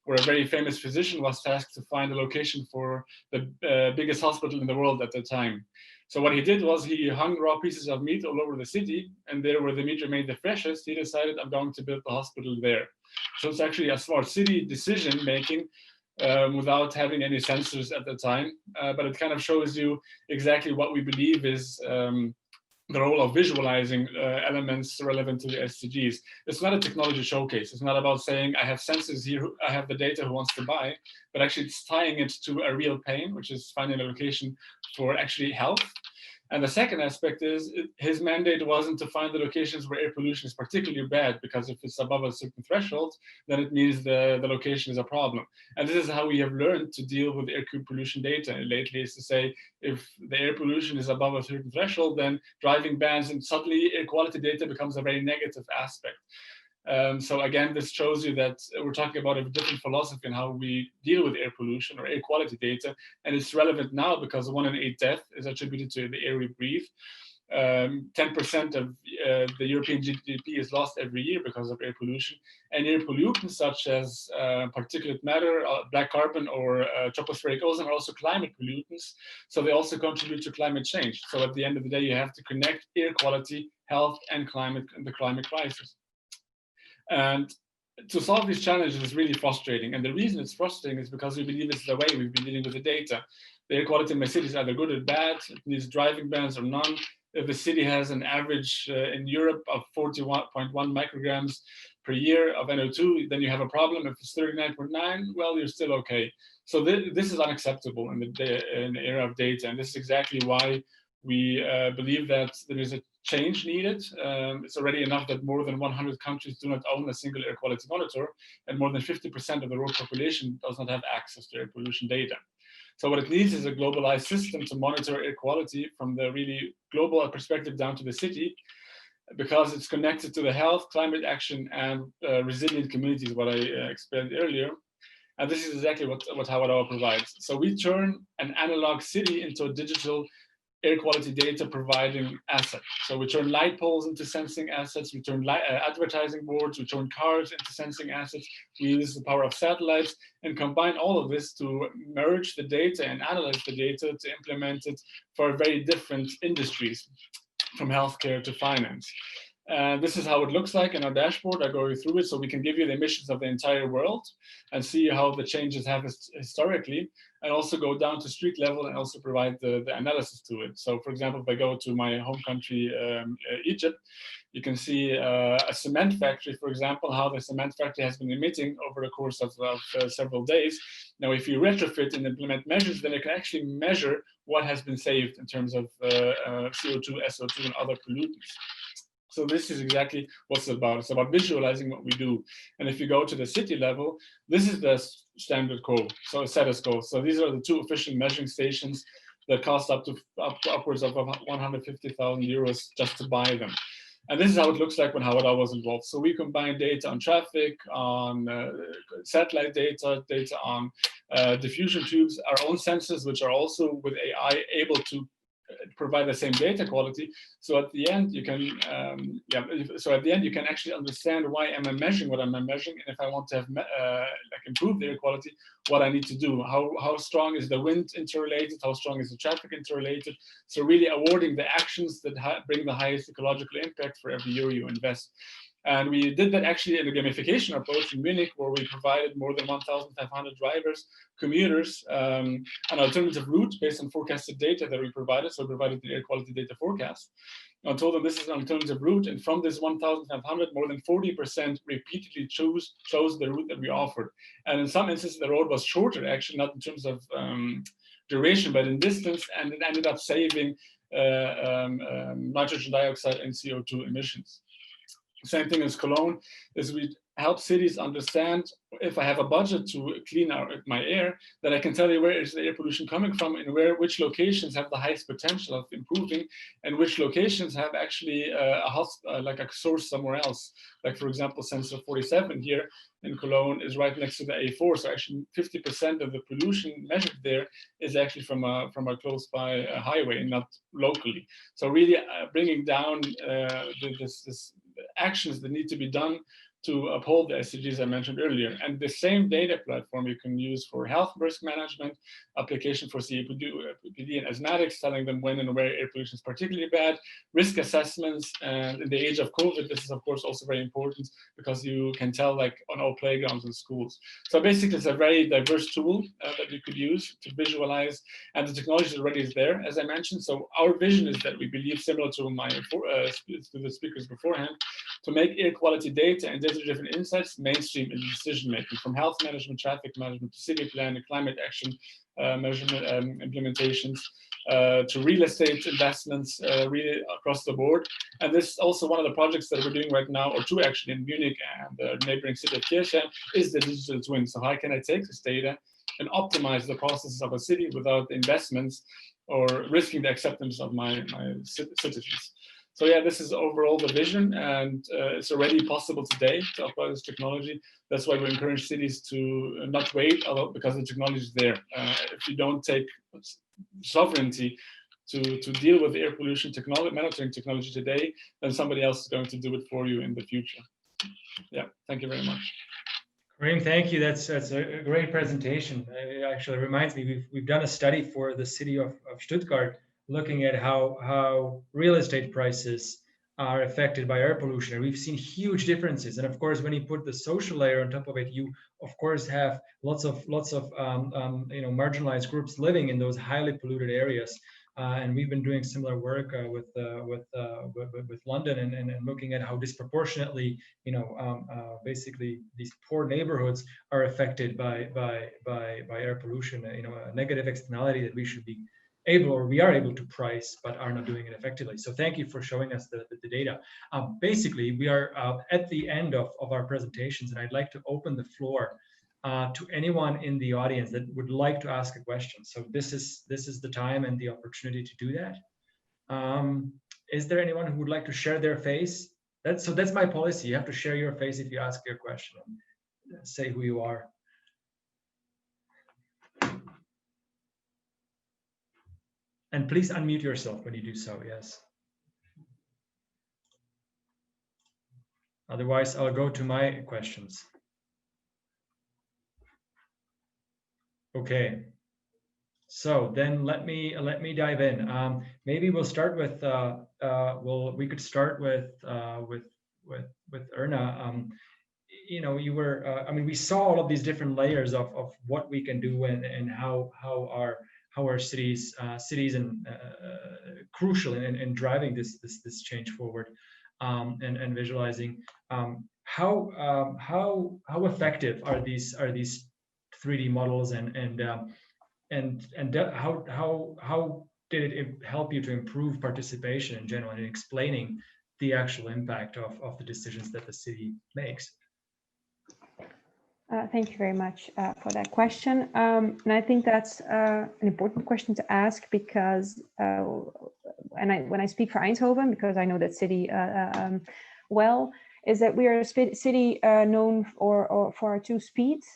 where a very famous physician was tasked to find a location for the biggest hospital in the world at the time. So what he did was he hung raw pieces of meat all over the city, and there where the meat remained the freshest, he decided, I'm going to build the hospital there. So it's actually a smart city decision making without having any sensors at the time, but it kind of shows you exactly what we believe is the role of visualizing elements relevant to the SDGs. It's not a technology showcase. It's not about saying, I have sensors here, I have the data, who wants to buy, but actually it's tying it to a real pain, which is finding a location for actually health. And the second aspect is his mandate wasn't to find the locations where air pollution is particularly bad, because if it's above a certain threshold, then it means the location is a problem. And this is how we have learned to deal with air pollution data lately, is to say, if the air pollution is above a certain threshold, then driving bans, and suddenly air quality data becomes a very negative aspect. So again, this shows you that we're talking about a different philosophy in how we deal with air pollution or air quality data. And it's relevant now because 1 in 8 deaths is attributed to the air we breathe. 10% of the European GDP is lost every year because of air pollution. And air pollutants such as particulate matter, black carbon, or tropospheric ozone are also climate pollutants. So they also contribute to climate change. So at the end of the day, you have to connect air quality, health, and climate, and the climate crisis. And to solve these challenges is really frustrating. And the reason it's frustrating is because we believe it's the way we've been dealing with the data. The air quality in my city is either good or bad. It needs driving bans or none. If the city has an average in Europe of 41.1 micrograms per year of NO2, then you have a problem. If it's 39.9, well, you're still okay. So this is unacceptable in the era of data. And this is exactly why we believe that there is a change needed. It's already enough that more than 100 countries do not own a single air quality monitor, and more than 50% of the world population does not have access to air pollution data. So what it needs is a globalized system to monitor air quality from the really global perspective down to the city, because it's connected to the health, climate action, and resilient communities, what I explained earlier. And this is exactly what Howard Hour provides. So we turn an analog city into a digital air quality data providing asset. So we turn light poles into sensing assets, we turn advertising boards, we turn cars into sensing assets, we use the power of satellites, and combine all of this to merge the data and analyze the data to implement it for very different industries, from healthcare to finance. This is how it looks like in our dashboard. I go through it so we can give you the emissions of the entire world and see how the changes have historically, and also go down to street level and also provide the analysis to it. So for example, if I go to my home country, Egypt, you can see a cement factory, for example, how the cement factory has been emitting over the course of several days. Now, if you retrofit and implement measures, then you can actually measure what has been saved in terms of CO2, SO2, and other pollutants. So this is exactly what it's about. It's about visualizing what we do. And if you go to the city level, this is the standard code, so status code. So these are the 2 official measuring stations that cost upwards of 150,000 euros just to buy them. And this is how it looks like when Howard Hour was involved. So we combine data on traffic, on satellite data, data on diffusion tubes, our own sensors, which are also with AI able to provide the same data quality. So at the end, you can, you can actually understand why am I measuring what I'm measuring, and if I want to have improve the air quality, what I need to do. How strong is the wind interrelated? How strong is the traffic interrelated? So really awarding the actions that bring the highest ecological impact for every euro you invest. And we did that actually in a gamification approach in Munich, where we provided more than 1,500 drivers, commuters, an alternative route based on forecasted data that we provided. So we provided the air quality data forecast. I told them this is an alternative route. And from this 1,500, more than 40% repeatedly chose the route that we offered. And in some instances, the road was shorter, actually, not in terms of duration, but in distance. And it ended up saving nitrogen dioxide and CO2 emissions. Same thing as Cologne, is we help cities understand, if I have a budget to clean out my air, that I can tell you where is the air pollution coming from and which locations have the highest potential of improving, and which locations have actually like a source somewhere else. Like, for example, Sensor 47 here in Cologne is right next to the A4. So actually 50% of the pollution measured there is actually from a close by highway and not locally. So really bringing down this actions that need to be done to uphold the SDGs I mentioned earlier. And the same data platform you can use for health risk management, application for COPD and asthmatics, telling them when and where air pollution is particularly bad, risk assessments, and in the age of COVID, this is of course also very important because you can tell like on all playgrounds and schools. So basically it's a very diverse tool that you could use to visualize, and the technology already is there, as I mentioned. So our vision is that we believe, similar to to the speakers beforehand, to make air quality data and data-driven insights mainstream in decision-making, from health management, traffic management, to city planning, climate action measurement implementations, to real estate investments, really across the board. And this is also one of the projects that we're doing right now, or two actually, in Munich and the neighboring city of Kirchheim, is the digital twin. So how can I take this data and optimize the processes of a city without the investments or risking the acceptance of my citizens? So yeah, this is overall the vision, and it's already possible today to apply this technology. That's why we encourage cities to not wait, because the technology is there. If you don't take sovereignty to deal with the air pollution monitoring technology today, then somebody else is going to do it for you in the future. Yeah, thank you very much. Karim, thank you. That's a great presentation. It actually reminds me, we've done a study for the city of Stuttgart, looking at how real estate prices are affected by air pollution. And we've seen huge differences. And of course, when you put the social layer on top of it, you of course have lots of marginalized groups living in those highly polluted areas. And we've been doing similar work with London and looking at how disproportionately, basically these poor neighborhoods are affected by air pollution. A negative externality that we should be we are able to price, but are not doing it effectively. So thank you for showing us the data. Basically, we are at the end of our presentations, and I'd like to open the floor to anyone in the audience that would like to ask a question. So this is the time and the opportunity to do that. Is there anyone who would like to share their face? That's my policy. You have to share your face if you ask your question. Say who you are. And please unmute yourself when you do so, yes. Otherwise, I'll go to my questions. Okay. So then let me dive in. Maybe we'll start with we could start with Erna. You were we saw all of these different layers of what we can do and how our cities and crucial in driving this change forward, and visualizing how effective are these 3D models and how did it help you to improve participation in general in explaining the actual impact of the decisions that the city makes? Thank you very much for that question. And I think that's an important question to ask because, when I speak for Eindhoven, because I know that city well, is that we are a city known for our two speeds,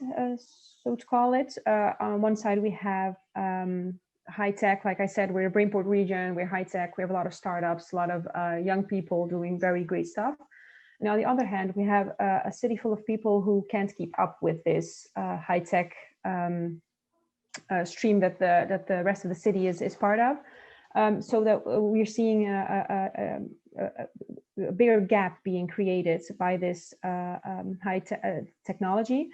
so to call it. On one side, we have high tech. Like I said, we're a Brainport region, we're high tech, we have a lot of startups, a lot of young people doing very great stuff. And on the other hand, we have a city full of people who can't keep up with this high-tech stream that the rest of the city is part of. So that we're seeing a bigger gap being created by this technology.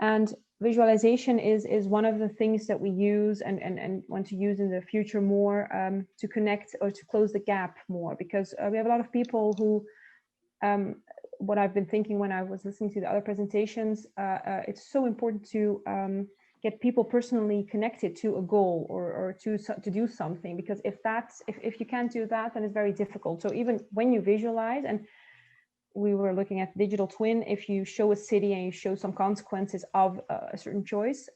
And visualization is one of the things that we use and want to use in the future more to connect or to close the gap more, because we have a lot of people who what I've been thinking when I was listening to the other presentations, it's so important to get people personally connected to a goal or to do something, because if you can't do that, then it's very difficult. So even when you visualize, and we were looking at digital twin. If you show a city and you show some consequences of a certain choice,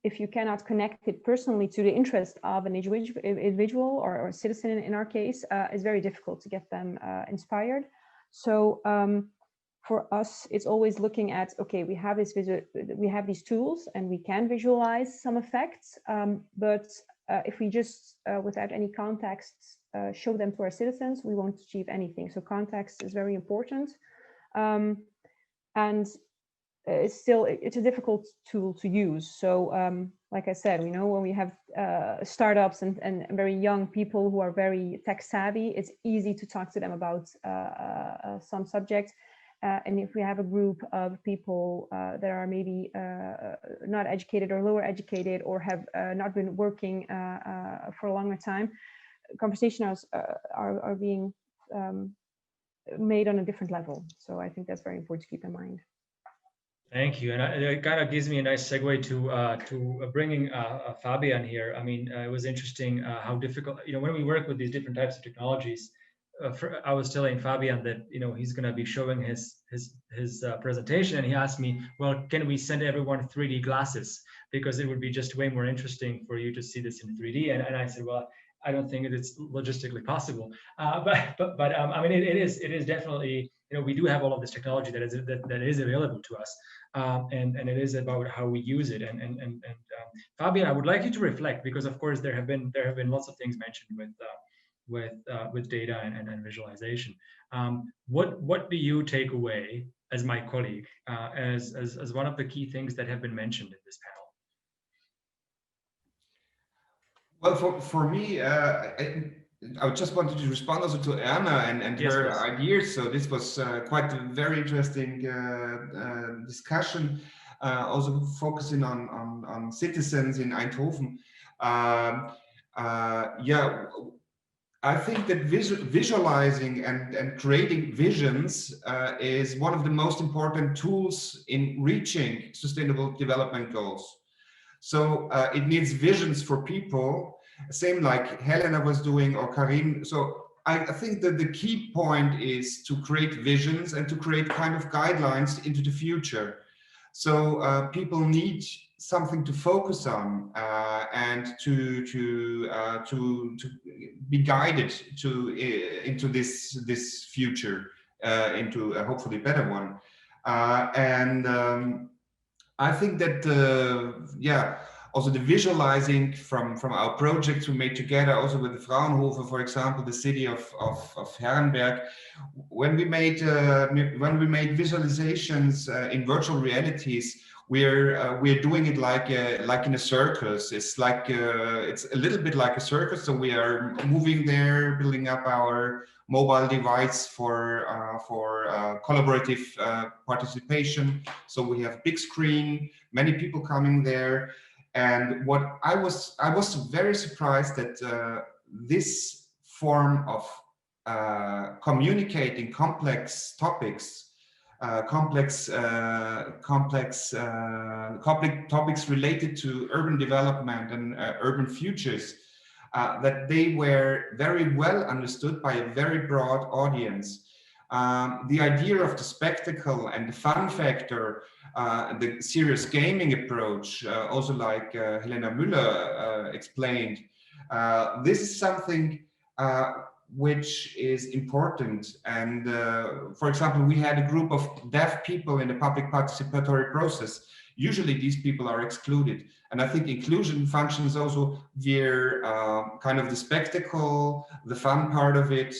if you cannot connect it personally to the interest of an individual or citizen in our case, it's very difficult to get them inspired. So for us, it's always looking at, okay, we have these tools and we can visualize some effects, but if we just, without any context, show them to our citizens, we won't achieve anything. So context is very important. And it's a difficult tool to use. So like I said, we know when we have startups and very young people who are very tech savvy, it's easy to talk to them about some subject. And if we have a group of people that are maybe not educated or lower educated or have not been working for a longer time, conversations are being made on a different level. So I think that's very important to keep in mind. Thank you, and it kind of gives me a nice segue to bringing Fabian here. I mean, it was interesting how difficult, when we work with these different types of technologies. I was telling Fabian that he's going to be showing his presentation, and he asked me, well, can we send everyone 3D glasses, because it would be just way more interesting for you to see this in 3D. And I said, well, I don't think it's logistically possible. But I mean, it is definitely, we do have all of this technology that is available to us. And it is about how we use it. And Fabian, I would like you to reflect, because of course there have been lots of things mentioned with data and visualization. What do you take away as my colleague as one of the key things that have been mentioned in this panel? Well, for me, I just wanted to respond also to Erna and Yes, her please. ideas. So this was quite a very interesting discussion, also focusing on citizens in Eindhoven. Yeah, I think that visualizing and creating visions is one of the most important tools in reaching sustainable development goals. So it needs visions for people, same like Helena was doing or Karin. So I think that the key point is to create visions and to create kind of guidelines into the future. So people need something to focus on and to be guided into this future, into a hopefully better one. I think that yeah, also the visualizing from our projects we made together, also with the Fraunhofer, for example, the city of Herrenberg, when we made visualizations in virtual realities, we're doing it like in a circus. It's like it's a little bit like a circus. So we are moving there, building up our mobile device for collaborative participation. So we have big screen, many people coming there. And what I was very surprised that this form of communicating complex topics, complex topics related to urban development and urban futures, that they were very well understood by a very broad audience. The idea of the spectacle and the fun factor, the serious gaming approach, also like Helena Müller explained, this is something which is important. And for example, we had a group of deaf people in the public participatory process. Usually these people are excluded. And I think inclusion functions also via kind of the spectacle, the fun part of it,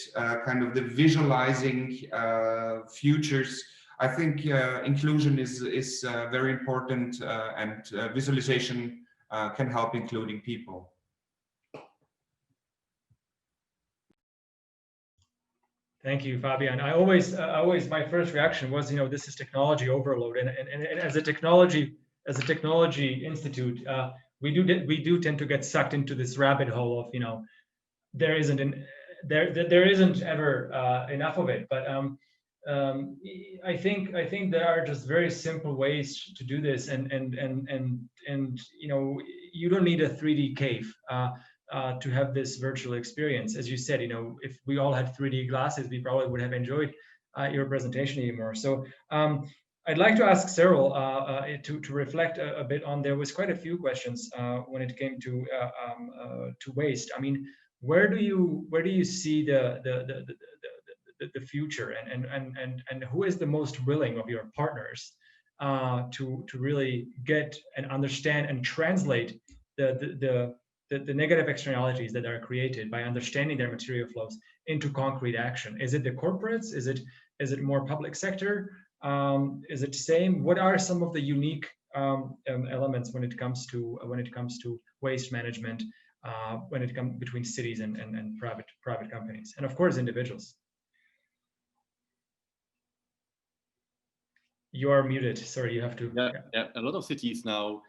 kind of the visualizing futures. I think inclusion is very important, and visualization can help including people. Thank you, Fabian. I always my first reaction was, this is technology overload, and as a technology institute, we do tend to get sucked into this rabbit hole of, there isn't ever enough of it. But I think there are just very simple ways to do this, and you don't need a 3D cave to have this virtual experience. As you said, if we all had 3D glasses, we probably would have enjoyed your presentation anymore. So I'd like to ask Cyril to reflect a bit on. There was quite a few questions when it came to waste. I mean, where do you see the future, and who is the most willing of your partners to really get and understand and translate the negative externalities that are created by understanding their material flows into concrete action? Is it the corporates? Is it more public sector? Is it same? What are some of the unique elements when it comes to waste management when it comes between cities and private companies, and of course individuals? You are muted. Sorry, you have to. Yeah. A lot of cities now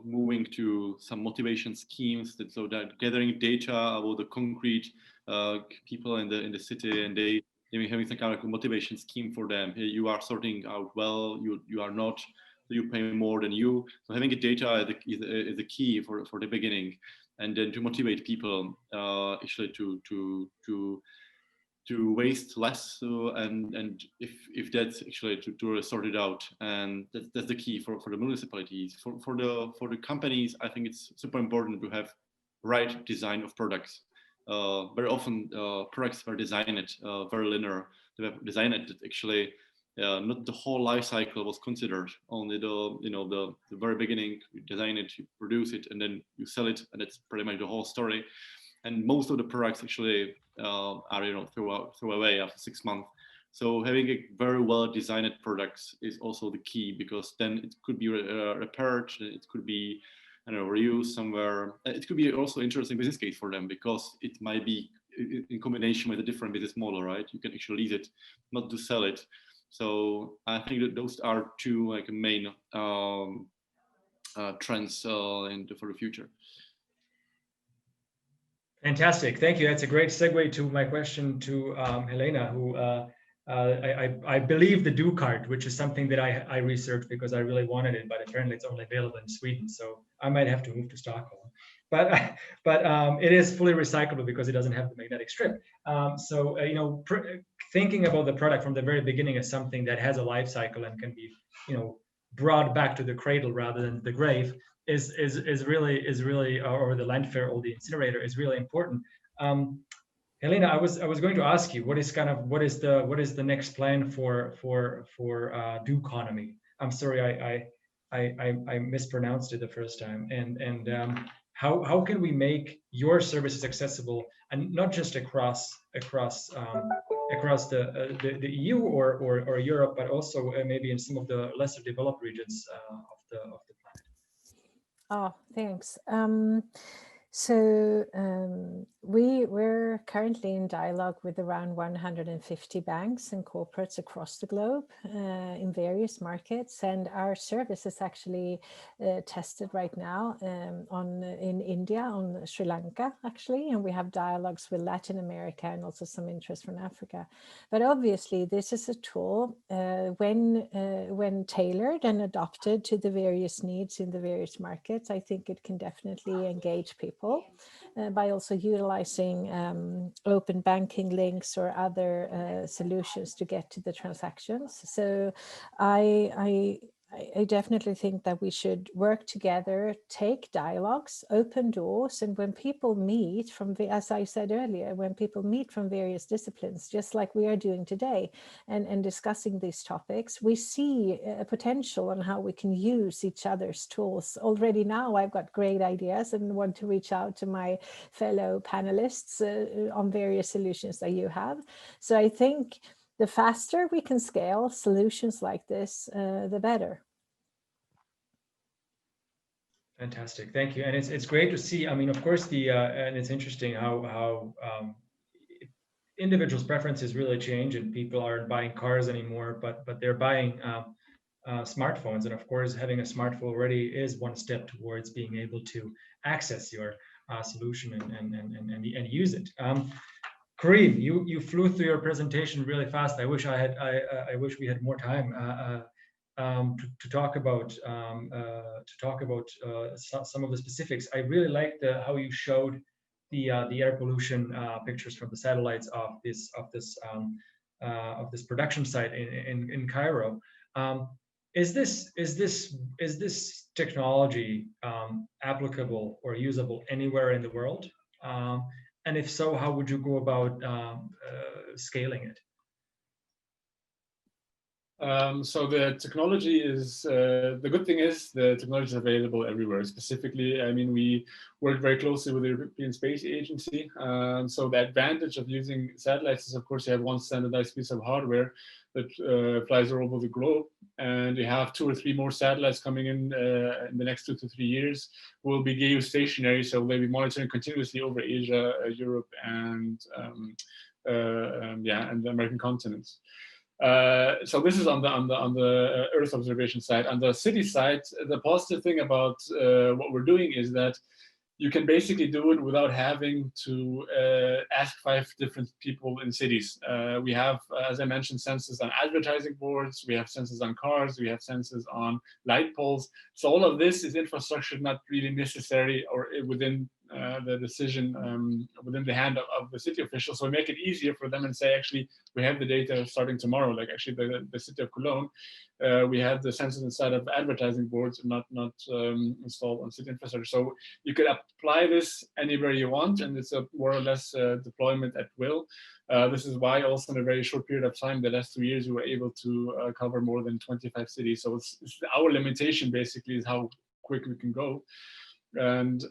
moving to some motivation schemes so that gathering data about the concrete people in the city, and they having some kind of motivation scheme for them. Hey, you are sorting out well, you are not, so you pay more than you. So having a data is the key for the beginning, and then to motivate people actually to waste less, and if that's actually to sort it out, and that's the key for the municipalities. For the companies, I think it's super important to have right design of products. Very often products were designed very linear. They were designed that actually not the whole life cycle was considered. Only the very beginning, you design it, you produce it, and then you sell it, and that's pretty much the whole story. And most of the products actually are throw away after 6 months. So having a very well designed products is also the key, because then it could be repaired, it could be reused somewhere. It could be also interesting business case for them, because it might be in combination with a different business model, right? You can actually lease it, not to sell it. So I think that those are two main trends for the future. Fantastic, thank you. That's a great segue to my question to Helena, who I believe the Do card, which is something that I researched because I really wanted it, but apparently it's only available in Sweden, so I might have to move to Stockholm. But it is fully recyclable because it doesn't have the magnetic strip. So thinking about the product from the very beginning as something that has a life cycle and can be brought back to the cradle rather than the grave is really, or the landfill or the incinerator is really important. Helena, I was going to ask you, what is the next plan for Do economy? I'm sorry, I mispronounced it the first time. And how can we make your services accessible, and not just across the EU or Europe, but also maybe in some of the lesser developed regions of the planet? Oh, thanks. We're currently in dialogue with around 150 banks and corporates across the globe in various markets, and our service is actually tested right now in India, on Sri Lanka actually, and we have dialogues with Latin America and also some interest from Africa. But obviously this is a tool when tailored and adopted to the various needs in the various markets. I think it can definitely engage people by also utilizing open banking links or other solutions to get to the transactions. So I definitely think that we should work together, take dialogues, open doors, and when people meet from, as I said earlier, when people meet from various disciplines, just like we are doing today, and discussing these topics, we see a potential on how we can use each other's tools. Already now I've got great ideas and want to reach out to my fellow panelists on various solutions that you have. So I think the faster we can scale solutions like this, the better. Fantastic, thank you. And it's great to see. I mean, of course, and it's interesting how individuals' preferences really change, and people aren't buying cars anymore, but they're buying smartphones. And of course, having a smartphone already is one step towards being able to access your solution and use it. Kareem, you flew through your presentation really fast. I wish I wish we had more time to talk about some of the specifics. I really liked how you showed the air pollution pictures from the satellites of this production site in Cairo. Is this technology applicable or usable anywhere in the world? And if so, how would you go about scaling it? So the technology is, the good thing is the technology is available everywhere. Specifically, I mean, we work very closely with the European Space Agency. So the advantage of using satellites is, of course, you have one standardized piece of hardware that flies all over the globe. And you have 2 or 3 more satellites coming in the next 2 to 3 years, will be geostationary. So they'll be monitoring continuously over Asia, Europe, and and the American continents. So this is on the Earth observation side. On the city side, the positive thing about what we're doing is that you can basically do it without having to ask 5 different people in cities. We have, as I mentioned, sensors on advertising boards, we have sensors on cars, we have sensors on light poles. So all of this is infrastructure not really necessary or within the decision, within the hand of the city officials. So we make it easier for them and say, actually, we have the data starting tomorrow. Like actually the city of Cologne, we have the sensors inside of advertising boards, not installed on city infrastructure. So you could apply this anywhere you want, and it's a more or less deployment at will. This is why also in a very short period of time, the last 2 years, we were able to cover more than 25 cities. So it's our limitation basically is how quick we can go. And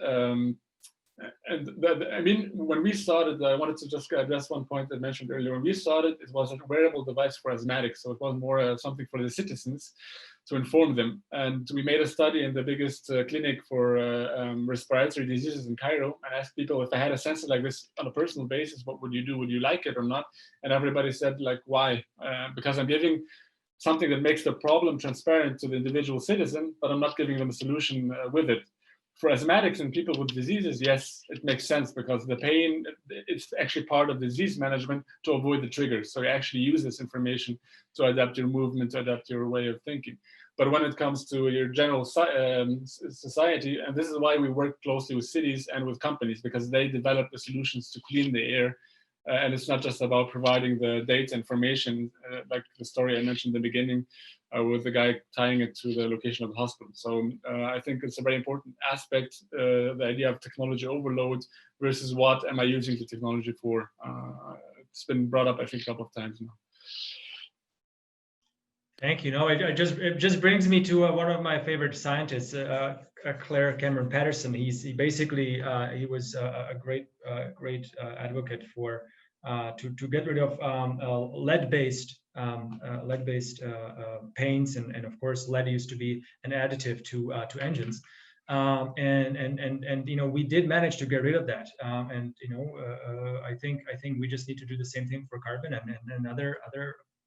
I mean, when we started, I wanted to just address one point I mentioned earlier. When we started, it was a wearable device for asthmatics. So it was more something for the citizens to inform them. And we made a study in the biggest clinic for respiratory diseases in Cairo and asked people, if I had a sensor like this on a personal basis, what would you do? Would you like it or not? And everybody said, like, why? Because I'm giving something that makes the problem transparent to the individual citizen, but I'm not giving them a solution with it. For asthmatics and people with diseases, yes, it makes sense because the pain, it's actually part of disease management to avoid the triggers. So you actually use this information to adapt your movement, to adapt your way of thinking. But when it comes to your general society, and this is why we work closely with cities and with companies, because they develop the solutions to clean the air. And it's not just about providing the data information, like the story I mentioned in the beginning, with the guy tying it to the location of the hospital. So I think it's a very important aspect, the idea of technology overload versus what am I using the technology for? It's been brought up, I think, a couple of times now. Thank you. No, it just brings me to one of my favorite scientists, Claire Cameron Patterson. He was a great advocate for to get rid of lead-based paints, and of course lead used to be an additive to engines, and you know, we did manage to get rid of that, and you know, I think we just need to do the same thing for carbon and other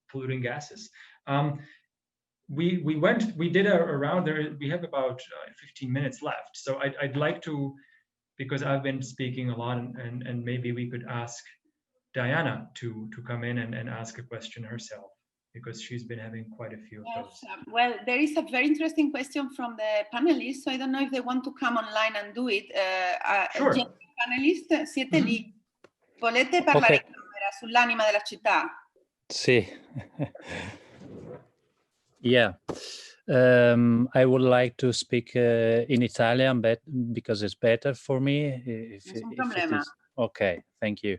polluting gases. We did a round there. We have about 15 minutes left, so I'd like to, because I've been speaking a lot, and maybe we could ask Diana to come in and ask a question herself, because she's been having quite a few of those. Well, there is a very interesting question from the panelists, so I don't know if they want to come online and do it. Sure. Panelist, siete lì. Volete parlare in camera sull'anima della città? Sì. Yeah. I would like to speak in Italian, but because it's better for me. Nessun problema. Ok, thank you.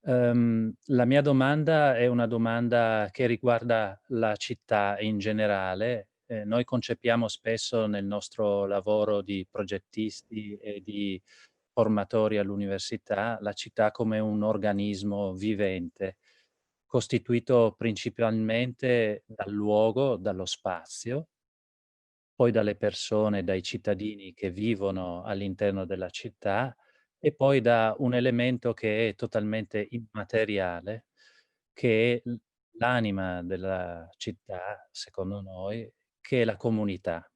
La mia domanda è una domanda che riguarda la città in generale. Noi concepiamo spesso nel nostro lavoro di progettisti e di formatori all'università la città come un organismo vivente, costituito principalmente dal luogo, dallo spazio, poi dalle persone, dai cittadini che vivono all'interno della città, e poi da un elemento che è totalmente immateriale, che è l'anima della città, secondo noi, che è la comunità.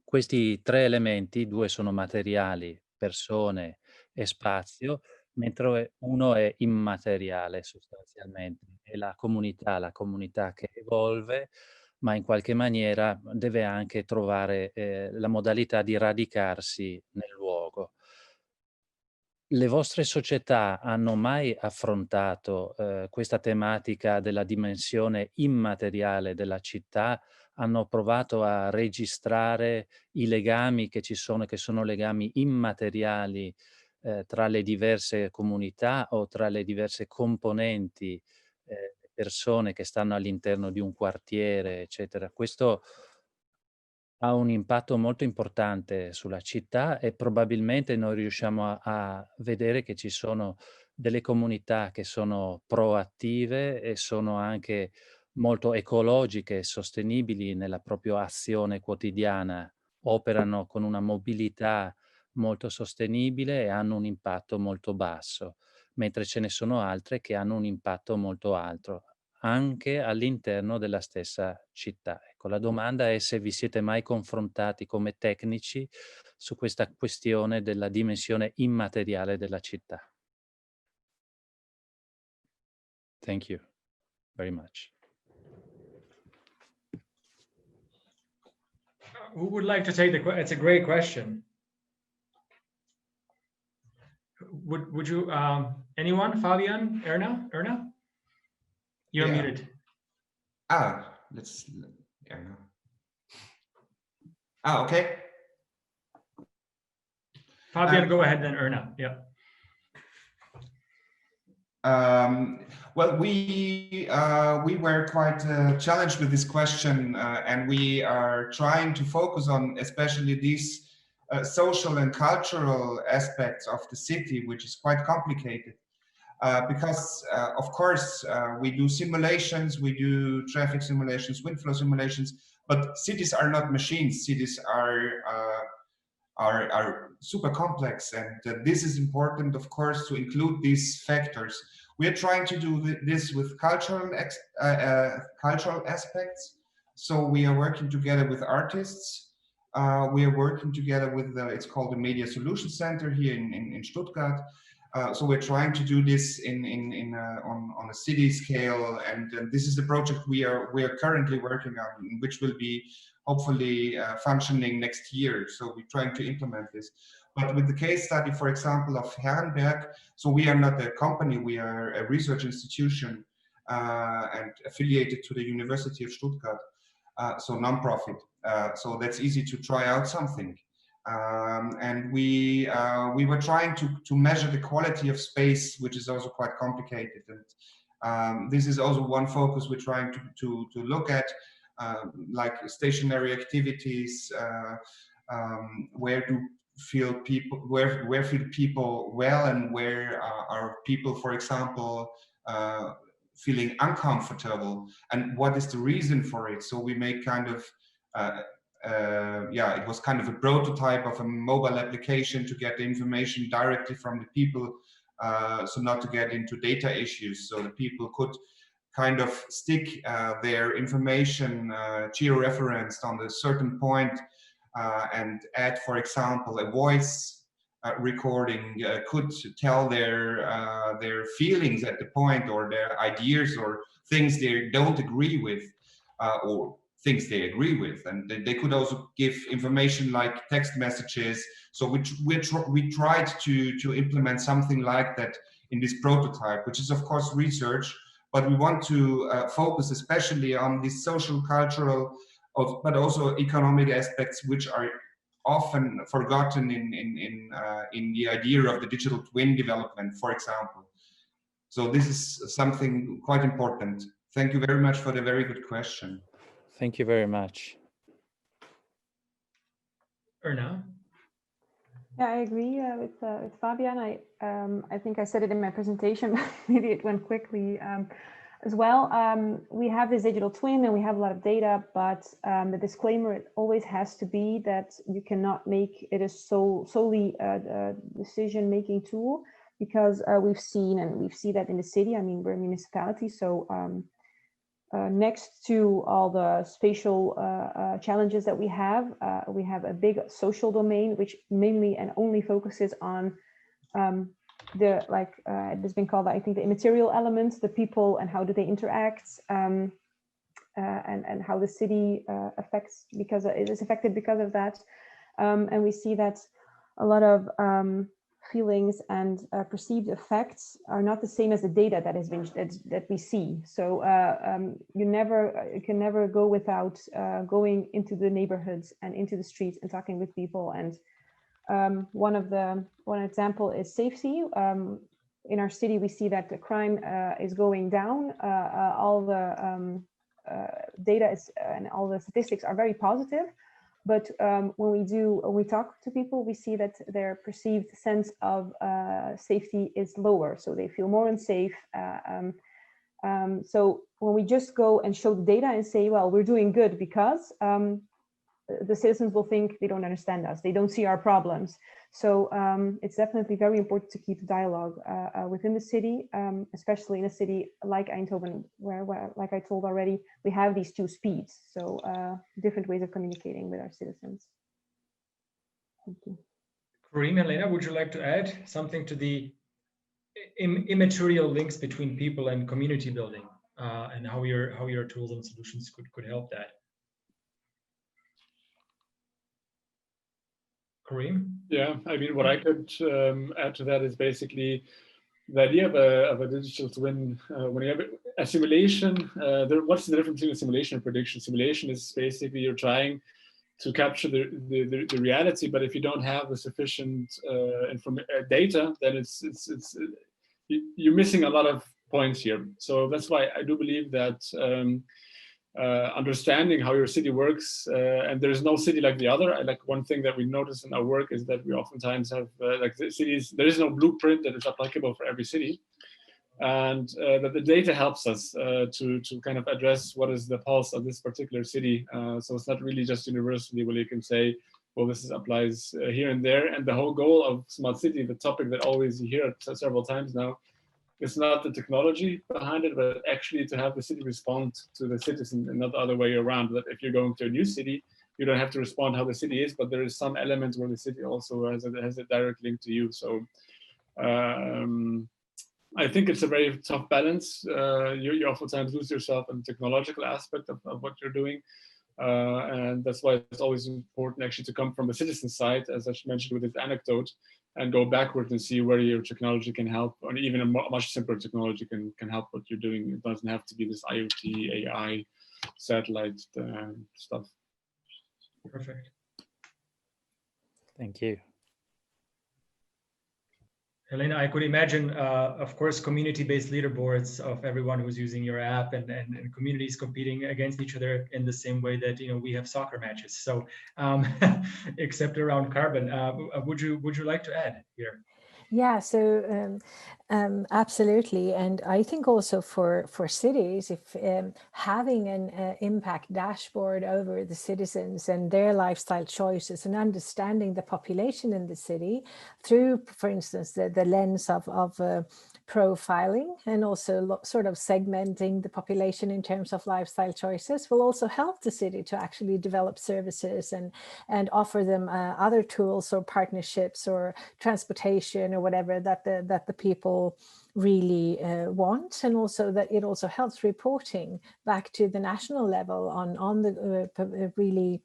Questi 3 elementi, 2 sono materiali, persone e spazio, mentre uno è immateriale sostanzialmente, è la comunità che evolve, ma in qualche maniera deve anche trovare la modalità di radicarsi nel luogo. Le vostre società hanno mai affrontato questa tematica della dimensione immateriale della città? Hanno provato a registrare i legami che ci sono, che sono legami immateriali tra le diverse comunità o tra le diverse componenti, persone che stanno all'interno di un quartiere, eccetera? Questo ha un impatto molto importante sulla città e probabilmente noi riusciamo a vedere che ci sono delle comunità che sono proattive e sono anche molto ecologiche e sostenibili nella propria azione quotidiana, operano con una mobilità molto sostenibile e hanno un impatto molto basso, mentre ce ne sono altre che hanno un impatto molto alto, anche all'interno della stessa città. Ecco, la domanda è se vi siete mai confrontati come tecnici su questa questione della dimensione immateriale della città. Thank you very much. Who would like to take the question? It's a great question. Would you, anyone? Fabian, Erna? You're muted. Okay. Fabian, go ahead then, Erna. Yeah. Well, we were quite challenged with this question, and we are trying to focus on especially these social and cultural aspects of the city, which is quite complicated. Because, of course, we do simulations, we do traffic simulations, wind flow simulations, but cities are not machines. Cities are super complex, and this is important, of course, to include these factors. We are trying to do this with cultural aspects. So we are working together with artists. We are working together with it's called the Media Solution Center here in Stuttgart. So we're trying to do this on a city scale, and this is the project we are currently working on, which will be hopefully functioning next year. So we're trying to implement this. But with the case study, for example, of Herrenberg, so we are not a company, we are a research institution and affiliated to the University of Stuttgart, so non-profit. So that's easy to try out something. And we were trying to measure the quality of space, which is also quite complicated. And this is also one focus we're trying to look at, like stationary activities, where feel people well, and where are people, for example, feeling uncomfortable, and what is the reason for it. So we make kind of it was kind of a prototype of a mobile application to get the information directly from the people, so not to get into data issues. So the people could kind of stick their information georeferenced on a certain point, and add, for example, a voice recording could tell their feelings at the point, or their ideas, or things they don't agree with, or things they agree with. And they could also give information like text messages. So we tried to implement something like that in this prototype, which is of course research, but we want to focus especially on these social, cultural, but also economic aspects, which are often forgotten in the idea of the digital twin development, for example. So this is something quite important. Thank you very much for the very good question. Thank you very much. Erna? Yeah, I agree with Fabian. I think I said it in my presentation, but maybe it went quickly as well. We have this digital twin and we have a lot of data, but the disclaimer always has to be that you cannot make it a solely a decision-making tool, because we see that in the city. I mean, we're a municipality, so next to all the spatial challenges that we have a big social domain, which mainly and only focuses on it has been called, I think, the immaterial elements, the people and how do they interact, and how the city affects, because it is affected because of that. And we see that a lot of feelings and perceived effects are not the same as the data that has been that we see. So you can never go without going into the neighborhoods and into the streets and talking with people. And one example is safety. In our city, we see that the crime is going down. All the data is and all the statistics are very positive. But when we talk to people, we see that their perceived sense of safety is lower. So they feel more unsafe. So when we just go and show the data and say, well, we're doing good because the citizens will think they don't understand us. They don't see our problems. So it's definitely very important to keep the dialogue within the city, especially in a city like Eindhoven, where, like I told already, we have these two speeds. So different ways of communicating with our citizens. Thank you. Karim and Lena, would you like to add something to the immaterial links between people and community building, and how your tools and solutions could help that? Karim? Yeah, I mean, what I could add to that is basically the idea of a digital twin. When you have a simulation, what's the difference between a simulation and prediction? Simulation is basically you're trying to capture the reality, but if you don't have the sufficient data, then you're missing a lot of points here. So that's why I do believe that understanding how your city works, and there's no city like the other. Like one thing that we notice in our work is that we oftentimes have like cities, there is no blueprint that is applicable for every city, and that the data helps us to kind of address what is the pulse of this particular city. So it's not really just universally where you can say, well, this applies here and there. And the whole goal of smart city, the topic that always you hear several times now, it's not the technology behind it, but actually to have the city respond to the citizen and not the other way around. That if you're going to a new city, you don't have to respond how the city is, but there is some element where the city also has a direct link to you. So I think it's a very tough balance. You oftentimes lose yourself in the technological aspect of what you're doing. And that's why it's always important actually to come from the citizen side, as I mentioned with this anecdote, and go backward and see where your technology can help, or even a much simpler technology can help what you're doing. It doesn't have to be this IoT, AI, satellite stuff. Perfect. Thank you. Helena, I could imagine, of course, community-based leaderboards of everyone who's using your app, and communities competing against each other in the same way that we have soccer matches. So, except around carbon, would you like to add here? Yeah, so absolutely. And I think also for cities, if having an impact dashboard over the citizens and their lifestyle choices and understanding the population in the city through, for instance, the lens of profiling and also sort of segmenting the population in terms of lifestyle choices will also help the city to actually develop services and offer them other tools or partnerships or transportation or whatever that the people really want, and also that it also helps reporting back to the national level on the really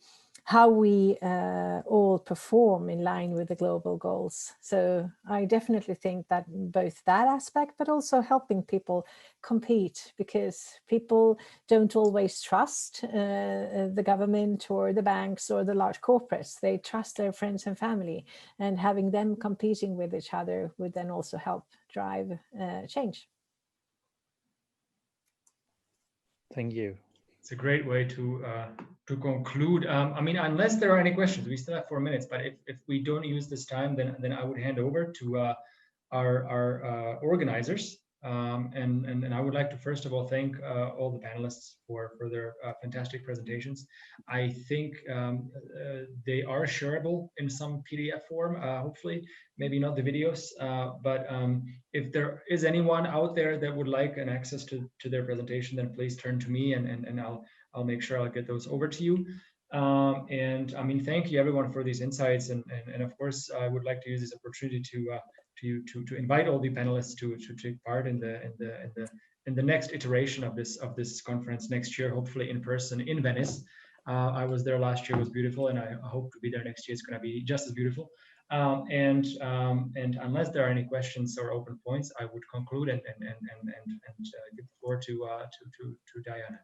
how we all perform in line with the global goals. So I definitely think that both that aspect, but also helping people compete, because people don't always trust the government or the banks or the large corporates. They trust their friends and family, and having them competing with each other would then also help drive change. Thank you. It's a great way to conclude. I mean, unless there are any questions, we still have 4 minutes. But if we don't use this time, then I would hand over to our organizers. And I would like to first of all thank all the panelists for their fantastic presentations. I think they are shareable in some PDF form, hopefully, maybe not the videos, but if there is anyone out there that would like an access to their presentation, then please turn to me, and I'll make sure I'll get those over to you. And I mean, thank you everyone for these insights, and of course I would like to use this opportunity to invite all the panelists to take part in the next iteration of this conference next year, hopefully in person in Venice. I was there last year; it was beautiful, and I hope to be there next year. It's going to be just as beautiful. And unless there are any questions or open points, I would conclude and give the floor to Diana.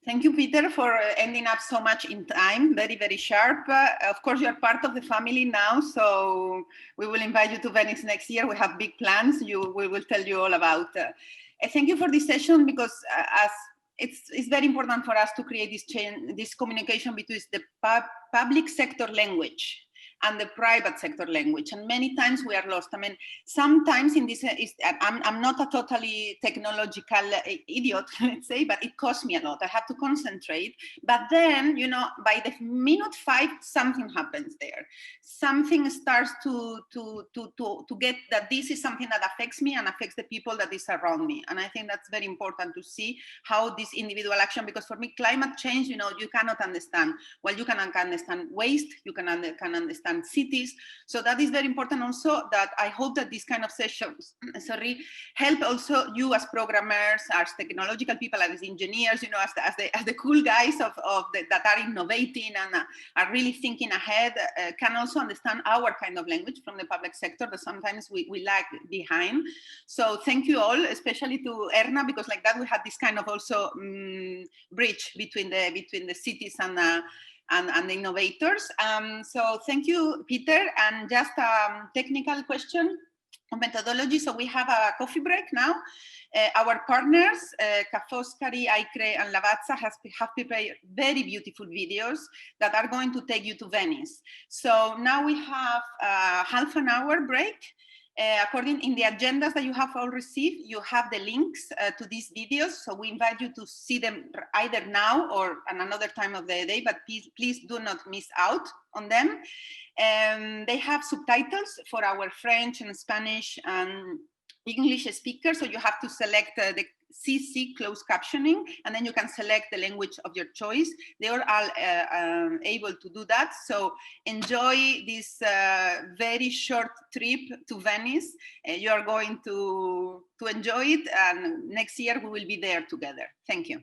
Thank you, Peter, for ending up so much in time, very, very sharp. Of course, you're part of the family now, so we will invite you to Venice next year. We have big plans. We will tell you all about. Thank you for this session, because as it's very important for us to create this communication between the public sector language and the private sector language, and many times we are lost. I mean, sometimes in this, I'm not a totally technological idiot, let's say, but it costs me a lot. I have to concentrate, but then, you know, by the minute 5, something happens there. Something starts to get that this is something that affects me and affects the people that is around me. And I think that's very important to see how this individual action, because for me, climate change, you know, you cannot understand. Well, you can understand waste, you can understand cities. So that is very important also, that I hope that these kind of sessions, help also you as programmers, as technological people, as engineers, you know, as the cool guys that are innovating and are really thinking ahead, can also understand our kind of language from the public sector that sometimes we lag behind. So thank you all, especially to Erna, because like that we had this kind of also bridge between the cities and the innovators. So thank you, Peter. And just a technical question on methodology. So we have a coffee break now. Our partners, Kafoskari, Aikre, and Lavazza have prepared very beautiful videos that are going to take you to Venice. So now we have a half an hour break. According in the agendas that you have all received, you have the links to these videos. So we invite you to see them either now or at another time of the day, but please do not miss out on them. They have subtitles for our French and Spanish and English speakers. So you have to select the CC closed captioning, and then you can select the language of your choice. They are all able to do that. So enjoy this very short trip to Venice. You are going to enjoy it, and next year we will be there together. Thank you.